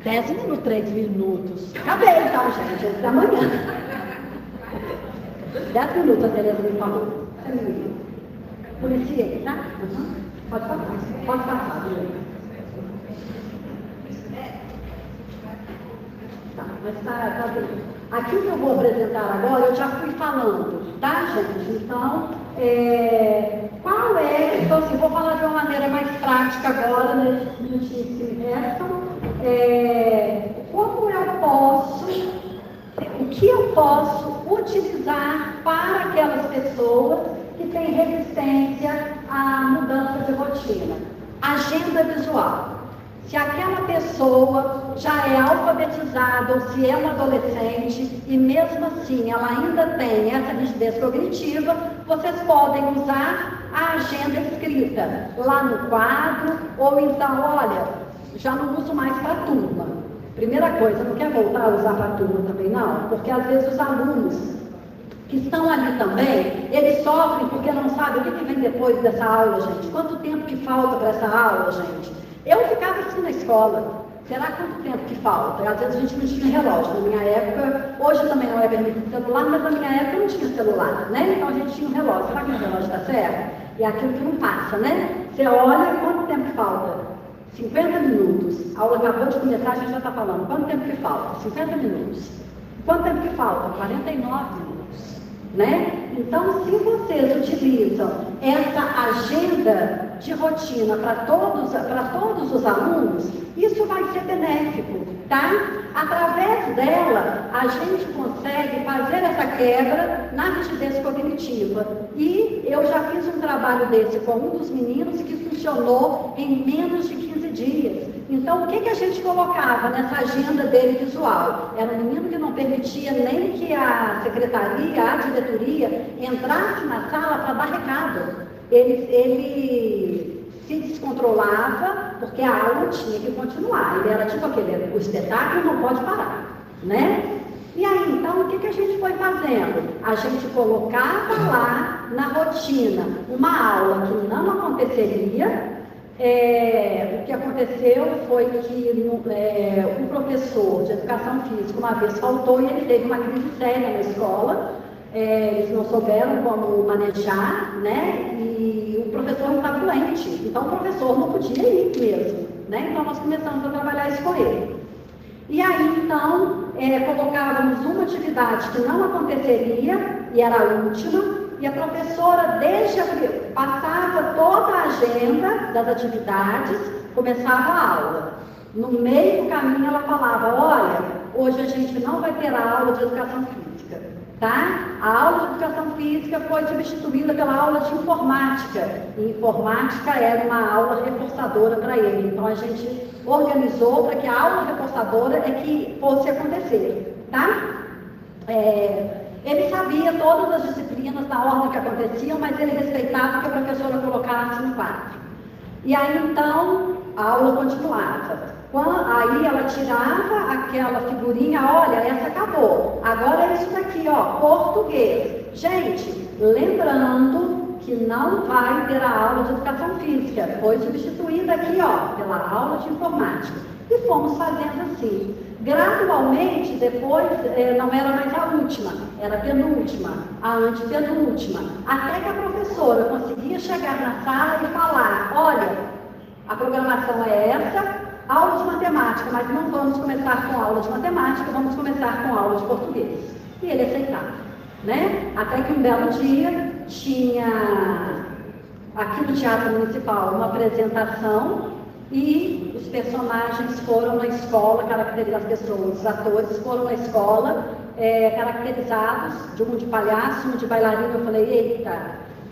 10 minutos, 3 minutos. Acabei então, gente. Até amanhã. 10 minutos a Tereza me falou. Policiei, tá? Uhum. Pode passar. Pode passar, tá, mas tá bem. Aqui que eu vou apresentar agora, eu já fui falando, tá, gente? Então, qual é... Então, assim, vou falar de uma maneira mais prática agora, nesses minutinhos que me restam. Como eu posso... O que eu posso utilizar para aquelas pessoas que têm resistência à mudança de rotina? Agenda visual. Se aquela pessoa já é alfabetizada ou se é uma adolescente e mesmo assim ela ainda tem essa rigidez cognitiva, vocês podem usar a agenda escrita lá no quadro, ou então, olha, já não uso mais para a turma. Primeira coisa, não quer voltar a usar para a turma também não, porque às vezes os alunos que estão ali também, eles sofrem porque não sabem o que vem depois dessa aula, gente. Quanto tempo que falta para essa aula, gente? Eu ficava assim na escola. Será quanto tempo que falta? Às vezes a gente não tinha relógio. Na minha época, hoje também não é permitido celular, mas na minha época não tinha celular, né? Então a gente tinha um relógio. Será que o relógio está certo? E é aquilo que não passa, né? Você olha, quanto tempo que falta? 50 minutos. A aula acabou de começar, a gente já está falando. Quanto tempo que falta? 50 minutos. Quanto tempo que falta? 49 minutos. Né? Então, se vocês utilizam essa agenda de rotina para todos os alunos, isso vai ser benéfico, tá? Através dela, a gente consegue fazer essa quebra na rigidez cognitiva. E eu já fiz um trabalho desse com um dos meninos que funcionou em menos de 15 dias. Então, o que a gente colocava nessa agenda dele visual? Era um menino que não permitia nem que a secretaria, a diretoria, entrasse na sala para dar recado. Ele se descontrolava, porque a aula tinha que continuar. Ele era tipo aquele, o espetáculo não pode parar, né? E aí, então, o que a gente foi fazendo? A gente colocava lá na rotina uma aula que não aconteceria. O que aconteceu foi que um professor de educação física uma vez faltou e ele teve uma crise séria na escola. Eles não souberam como manejar, né? E o professor não estava doente, então o professor não podia ir mesmo, né? Então nós começamos a trabalhar isso com ele. E aí, então, colocávamos uma atividade que não aconteceria, e era a última, e a professora, desde abril, passava toda a agenda das atividades, começava a aula. No meio do caminho, ela falava, olha, hoje a gente não vai ter a aula de educação física, tá? A aula de educação física foi substituída pela aula de informática. E informática era uma aula reforçadora para ele. Então, a gente organizou para que a aula reforçadora que fosse acontecer, tá? Ele sabia todas as disciplinas na ordem que aconteciam, mas ele respeitava que a professora colocasse no quadro. E aí, então, a aula continuava. Aí ela tirava aquela figurinha, olha, essa acabou. Agora é isso daqui, ó, português. Gente, lembrando que não vai ter a aula de educação física. Foi substituída aqui, ó, pela aula de informática. E fomos fazendo assim. Gradualmente, depois, não era mais a última, era a penúltima, a antepenúltima, até que a professora conseguia chegar na sala e falar, olha, a programação é essa, aula de matemática, mas não vamos começar com aula de matemática, vamos começar com aula de português. E ele aceitava, né? Até que um belo dia, tinha aqui no Teatro Municipal uma apresentação, e os personagens foram na escola, as pessoas, os atores foram na escola, caracterizados de um de palhaço, um de bailarina. Eu falei, eita,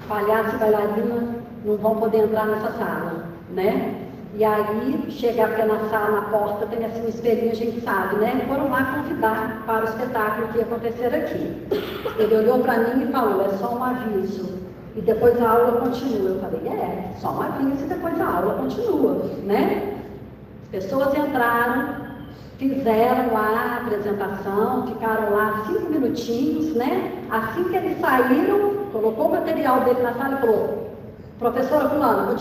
palhaço e bailarina não vão poder entrar nessa sala, né? E aí, chega até na sala, na porta, tem assim um espelhinho, a gente sabe, né? Foram lá convidar para o espetáculo que ia acontecer aqui. Ele olhou para mim e falou, é só um aviso. E depois a aula continua. Eu falei, só um aviso e depois a aula continua, né? As pessoas entraram, fizeram lá a apresentação, ficaram lá 5 minutinhos, né? Assim que eles saíram, colocou o material dele na sala e falou, professora fulana,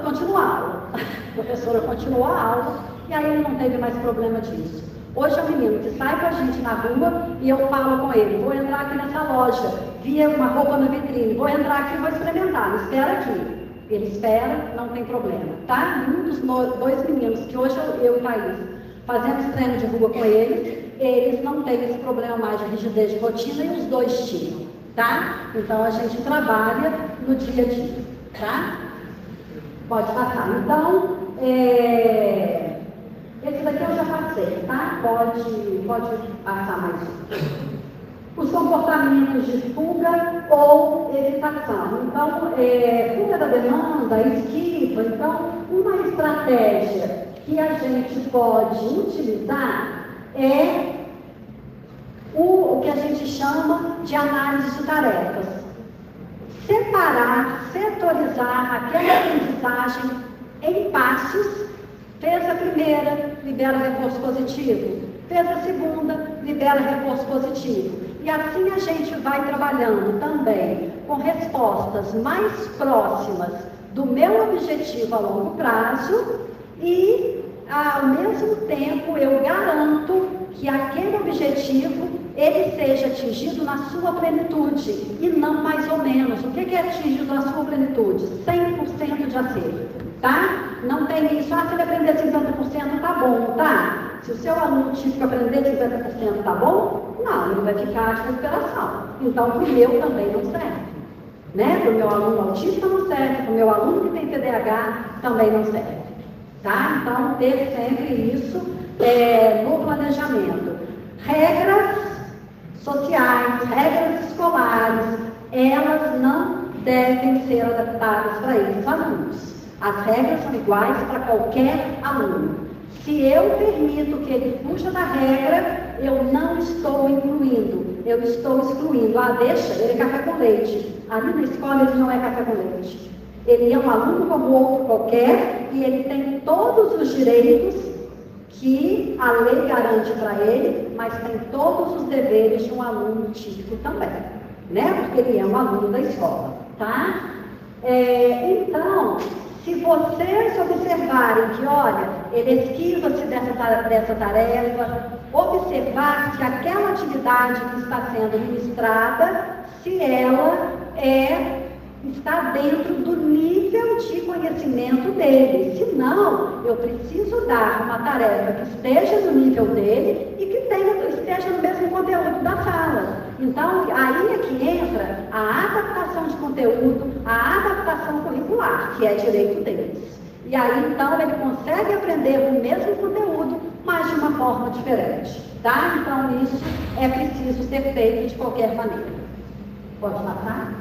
continua a aula. A professora continuou a aula e aí ele não teve mais problema disso. Hoje é um menino que sai com a gente na rua e eu falo com ele, vou entrar aqui nessa loja, vi uma roupa na vitrine, vou entrar aqui e vou experimentar, me espera aqui. Ele espera, não tem problema, tá? E um dos dois meninos, que hoje eu e Thaís fazemos treino de rua com eles não têm esse problema mais de rigidez de rotina e os dois tinham, tá? Então a gente trabalha no dia a dia, tá? Pode passar. Então, esse daqui eu já passei, tá? Pode passar mais um. Os comportamentos de fuga ou evitação. Então, fuga da demanda, esquiva. Então, uma estratégia que a gente pode utilizar é o que a gente chama de análise de tarefas. Separar, setorizar aquela aprendizagem em passos. Fez a primeira, libera reforço positivo. Fez a segunda, libera reforço positivo. E assim a gente vai trabalhando também com respostas mais próximas do meu objetivo a longo prazo e, ao mesmo tempo, eu garanto que aquele objetivo ele seja atingido na sua plenitude e não mais ou menos. O que é atingido na sua plenitude? 100% de acerto, tá? Não tem isso, se ele aprender 50% tá bom, tá? Se o seu aluno típico aprender 50% tá bom, não, ele vai ficar de recuperação. Então, para o meu também não serve. Né? Para o meu aluno autista não serve, para o meu aluno que tem TDAH também não serve. Tá? Então, ter sempre isso no planejamento. Regras sociais, regras escolares, elas não devem ser adaptadas para esses alunos. As regras são iguais para qualquer aluno. Se eu permito que ele fuja da regra, eu não estou incluindo, eu estou excluindo. Deixa, ele é café com leite. Ali na escola ele não é café com leite. Ele é um aluno como outro qualquer e ele tem todos os direitos que a lei garante para ele, mas tem todos os deveres de um aluno típico também, né? Porque ele é um aluno da escola, tá? Então, se vocês observarem que, olha, ele esquiva-se dessa tarefa, observar se aquela atividade que está sendo ministrada, se ela está dentro do nível de conhecimento dele. Se não, eu preciso dar uma tarefa que esteja no nível dele e que esteja no mesmo conteúdo da sala. Então, aí é que entra a adaptação de conteúdo, a adaptação curricular, que é direito deles. E aí, então, ele consegue aprender o mesmo conteúdo, mas de uma forma diferente. Tá? Então, isso é preciso ser feito de qualquer maneira. Pode passar?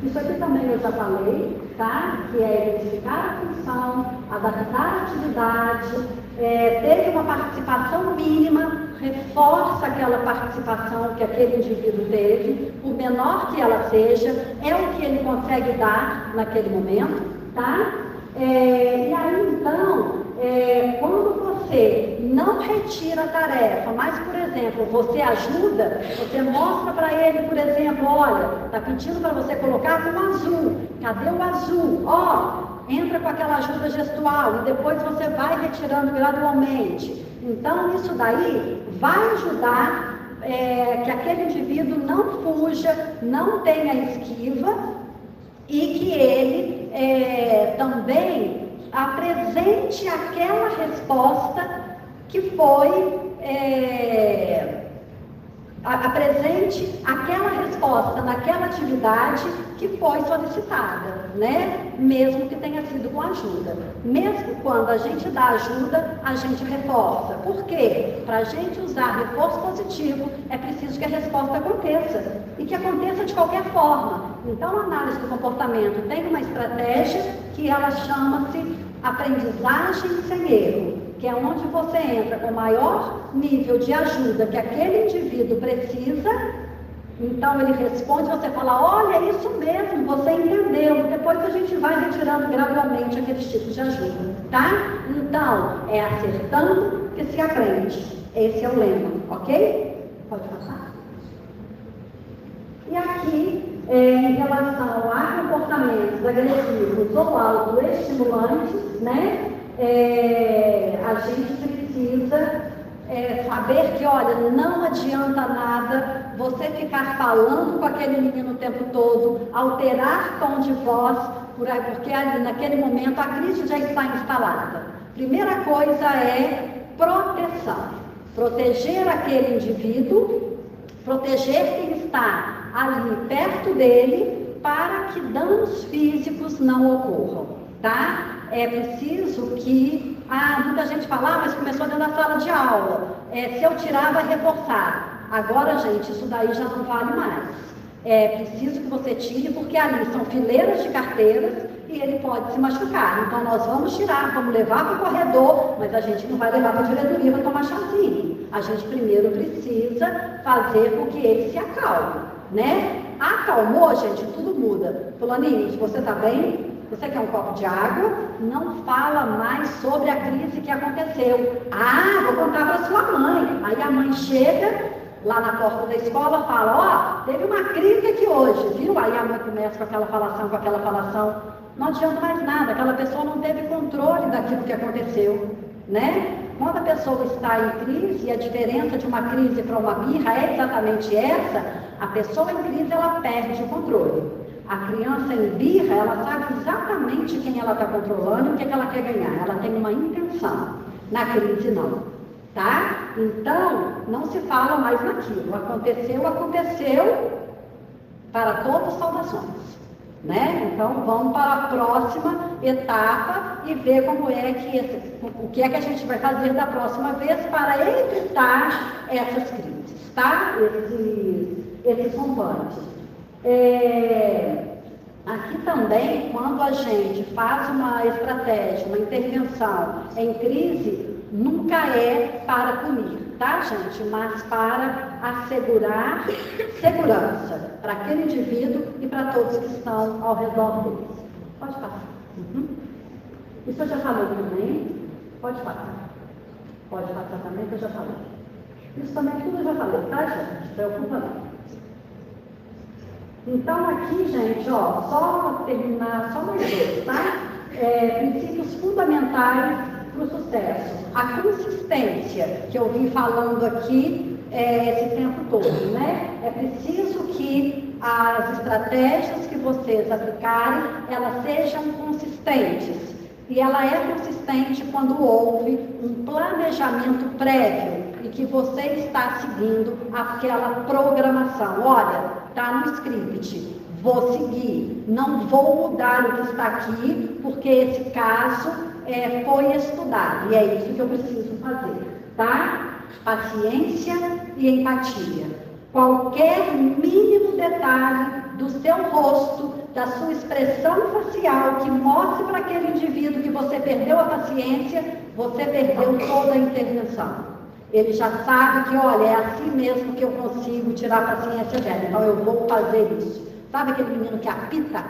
Isso aqui também eu já falei, tá? Que é identificar a função, adaptar a atividade, teve uma participação mínima, reforça aquela participação que aquele indivíduo teve, por menor que ela seja, é o que ele consegue dar naquele momento, tá? E aí, então, quando você não retira a tarefa, mas, por exemplo, você ajuda, você mostra para ele, por exemplo, olha, está pedindo para você colocar com azul, cadê o azul? Entra com aquela ajuda gestual e depois você vai retirando gradualmente. Então, isso daí vai ajudar que aquele indivíduo não fuja, não tenha esquiva e que ele também apresente aquela resposta que foi, apresente aquela resposta naquela atividade que foi solicitada, né? Mesmo que tenha sido com ajuda. Mesmo quando a gente dá ajuda, a gente reforça. Por quê? Para a gente usar reforço positivo, é preciso que a resposta aconteça. E que aconteça de qualquer forma. Então, a análise do comportamento tem uma estratégia que ela chama-se aprendizagem sem erro, que é onde você entra com o maior nível de ajuda que aquele indivíduo precisa. Então ele responde, você fala, olha, é isso mesmo, você entendeu. Depois a gente vai retirando gradualmente aqueles tipos de ajuda, tá? Então, é acertando que se aprende. Esse é o lema, ok? Pode passar. E aqui, em relação a comportamentos agressivos ou autoestimulantes, né? A gente precisa saber que, olha, não adianta nada você ficar falando com aquele menino o tempo todo, alterar tom de voz, porque ali naquele momento a crise já está instalada. Primeira coisa é proteção. Proteger aquele indivíduo, proteger quem está ali perto dele, para que danos físicos não ocorram, tá? É preciso que, muita gente fala, mas começou dentro da sala de aula, se eu tirar vai reforçar. Agora, gente, isso daí já não vale mais. É preciso que você tire, porque ali são fileiras de carteiras e e ele pode se machucar. Então nós vamos tirar, vamos levar para o corredor, mas a gente não vai levar para a diretoria para tomar chazinho. A gente primeiro precisa fazer com que ele se acalme, né? Acalmou, gente, tudo muda. Fulaninho, você está bem? Você quer um copo de água? Não fala mais sobre a crise que aconteceu. Ah, vou contar para sua mãe. Aí a mãe chega lá na porta da escola, fala, ó, teve uma crise aqui hoje, viu? Aí a mãe começa com aquela falação. Não adianta mais nada, aquela pessoa não teve controle daquilo que aconteceu, né? Quando a pessoa está em crise, e a diferença de uma crise para uma birra é exatamente essa, a pessoa em crise, ela perde o controle. A criança em birra, ela sabe exatamente quem ela está controlando e o que ela quer ganhar. Ela tem uma intenção. Na crise, não. Tá? Então, não se fala mais naquilo. Aconteceu, para todas as saudações. Né? Então, vamos para a próxima etapa e ver como é o que é que a gente vai fazer da próxima vez para evitar essas crises, tá? Esses combates. Aqui também, quando a gente faz uma estratégia, uma intervenção em crise, nunca é para punir, tá, gente? Mas para assegurar segurança para aquele indivíduo e para todos que estão ao redor deles. Pode passar. Isso eu já falei também. Pode passar. Pode passar também, que eu já falei. Isso também tudo eu já falei, tá, gente? Preocupa não. Então, aqui, gente, ó, só terminar, só mais dois, tá? Princípios fundamentais para o sucesso. A consistência, que eu vim falando aqui esse tempo todo, né? É preciso que as estratégias que vocês aplicarem, elas sejam consistentes. E ela é consistente quando houve um planejamento prévio e que você está seguindo aquela programação. Olha, está no script, vou seguir, não vou mudar o que está aqui, porque esse caso foi estudado, e é isso que eu preciso fazer, tá? Paciência e empatia. Qualquer mínimo detalhe do seu rosto, da sua expressão facial, que mostre para aquele indivíduo que você perdeu a paciência, você perdeu toda a intervenção. Ele já sabe que, olha, é assim mesmo que eu consigo tirar a paciência dela, então eu vou fazer isso. Sabe aquele menino que apita,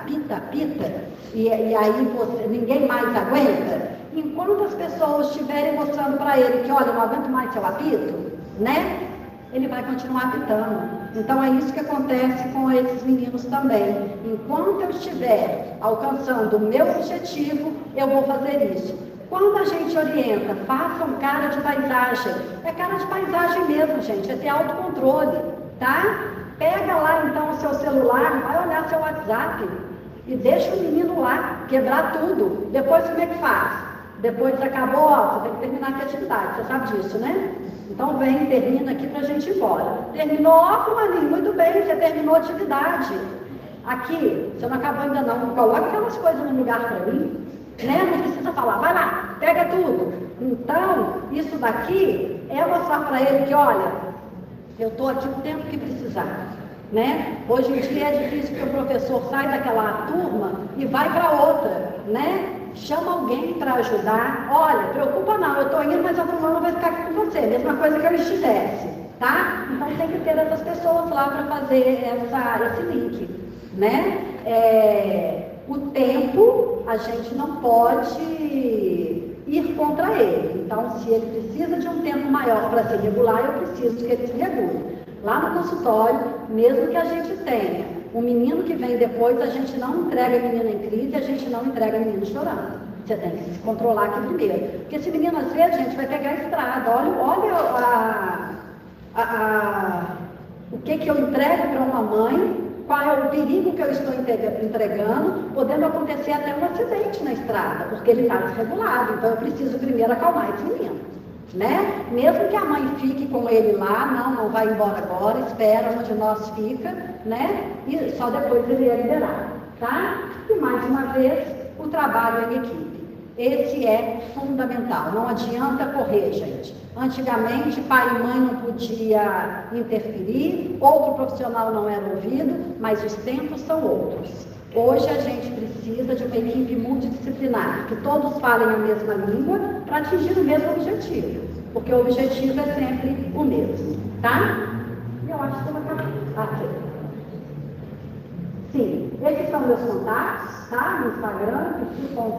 e aí ninguém mais aguenta? Enquanto as pessoas estiverem mostrando para ele que, olha, eu não aguento mais seu apito, né? Ele vai continuar apitando. Então é isso que acontece com esses meninos também. Enquanto eu estiver alcançando o meu objetivo, eu vou fazer isso. Quando a gente orienta, façam cara de paisagem. É cara de paisagem mesmo, gente, é ter autocontrole, tá? Pega lá então o seu celular, vai olhar seu WhatsApp e deixa o menino lá quebrar tudo. Depois como é que faz? Depois acabou, ó, você tem que terminar a atividade, você sabe disso, né? Então vem, termina aqui pra gente ir embora. Terminou, ó, Fulaninho, muito bem, você terminou a atividade. Aqui, você não acabou ainda não, coloca aquelas coisas no lugar pra mim, né? Não precisa falar, vai lá, pega tudo. Então, isso daqui é mostrar pra ele que, olha, eu estou aqui o tempo que precisar, né? Hoje em dia é difícil porque o professor sai daquela turma e vai para outra, né? Chama alguém para ajudar. Olha, preocupa não, eu estou indo, mas a fulana vai ficar aqui com você. Mesma coisa que eu estivesse, tá? Então tem que ter essas pessoas lá para fazer esse link, né? O tempo, a gente não pode ir contra ele. Então, se ele precisa de um tempo maior para se regular, eu preciso que ele se regule. Lá no consultório, mesmo que a gente tenha um menino que vem depois, a gente não entrega menino em crise, a gente não entrega menino chorando. Você tem que se controlar aqui primeiro. Porque esse menino, às vezes, a gente vai pegar a estrada. Olha o que eu entrego para uma mãe, qual é o perigo que eu estou entregando, podendo acontecer até um acidente na estrada, porque ele está desregulado. Então, eu preciso primeiro acalmar esse menino, né? Mesmo que a mãe fique com ele lá, não vai embora agora, espera onde nós fica, né? E só depois ele é liberado, tá? E mais uma vez, o trabalho em equipe. Esse é fundamental, não adianta correr, gente. Antigamente, pai e mãe não podia interferir, outro profissional não era ouvido, mas os tempos são outros. Hoje a gente precisa de uma equipe multidisciplinar, que todos falem a mesma língua para atingir o mesmo objetivo, porque o objetivo é sempre o mesmo, tá? E eu acho que eu vou acabar aqui. Sim, esses são meus contatos, tá? No Instagram,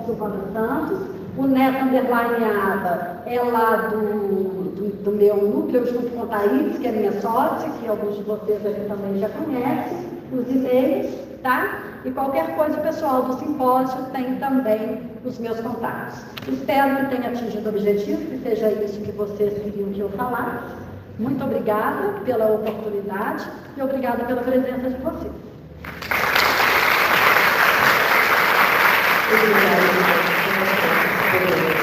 Silvana Santos. O Neto Underline Aba é lá do meu núcleo, junto com a Thaís, que é minha sócia, que alguns de vocês aqui também já conhecem, os e-mails, tá? E qualquer coisa, o pessoal do simpósio tem também os meus contatos. Espero que tenha atingido o objetivo, que seja isso que vocês queriam que eu falasse. Muito obrigada pela oportunidade e obrigada pela presença de vocês. Obrigada.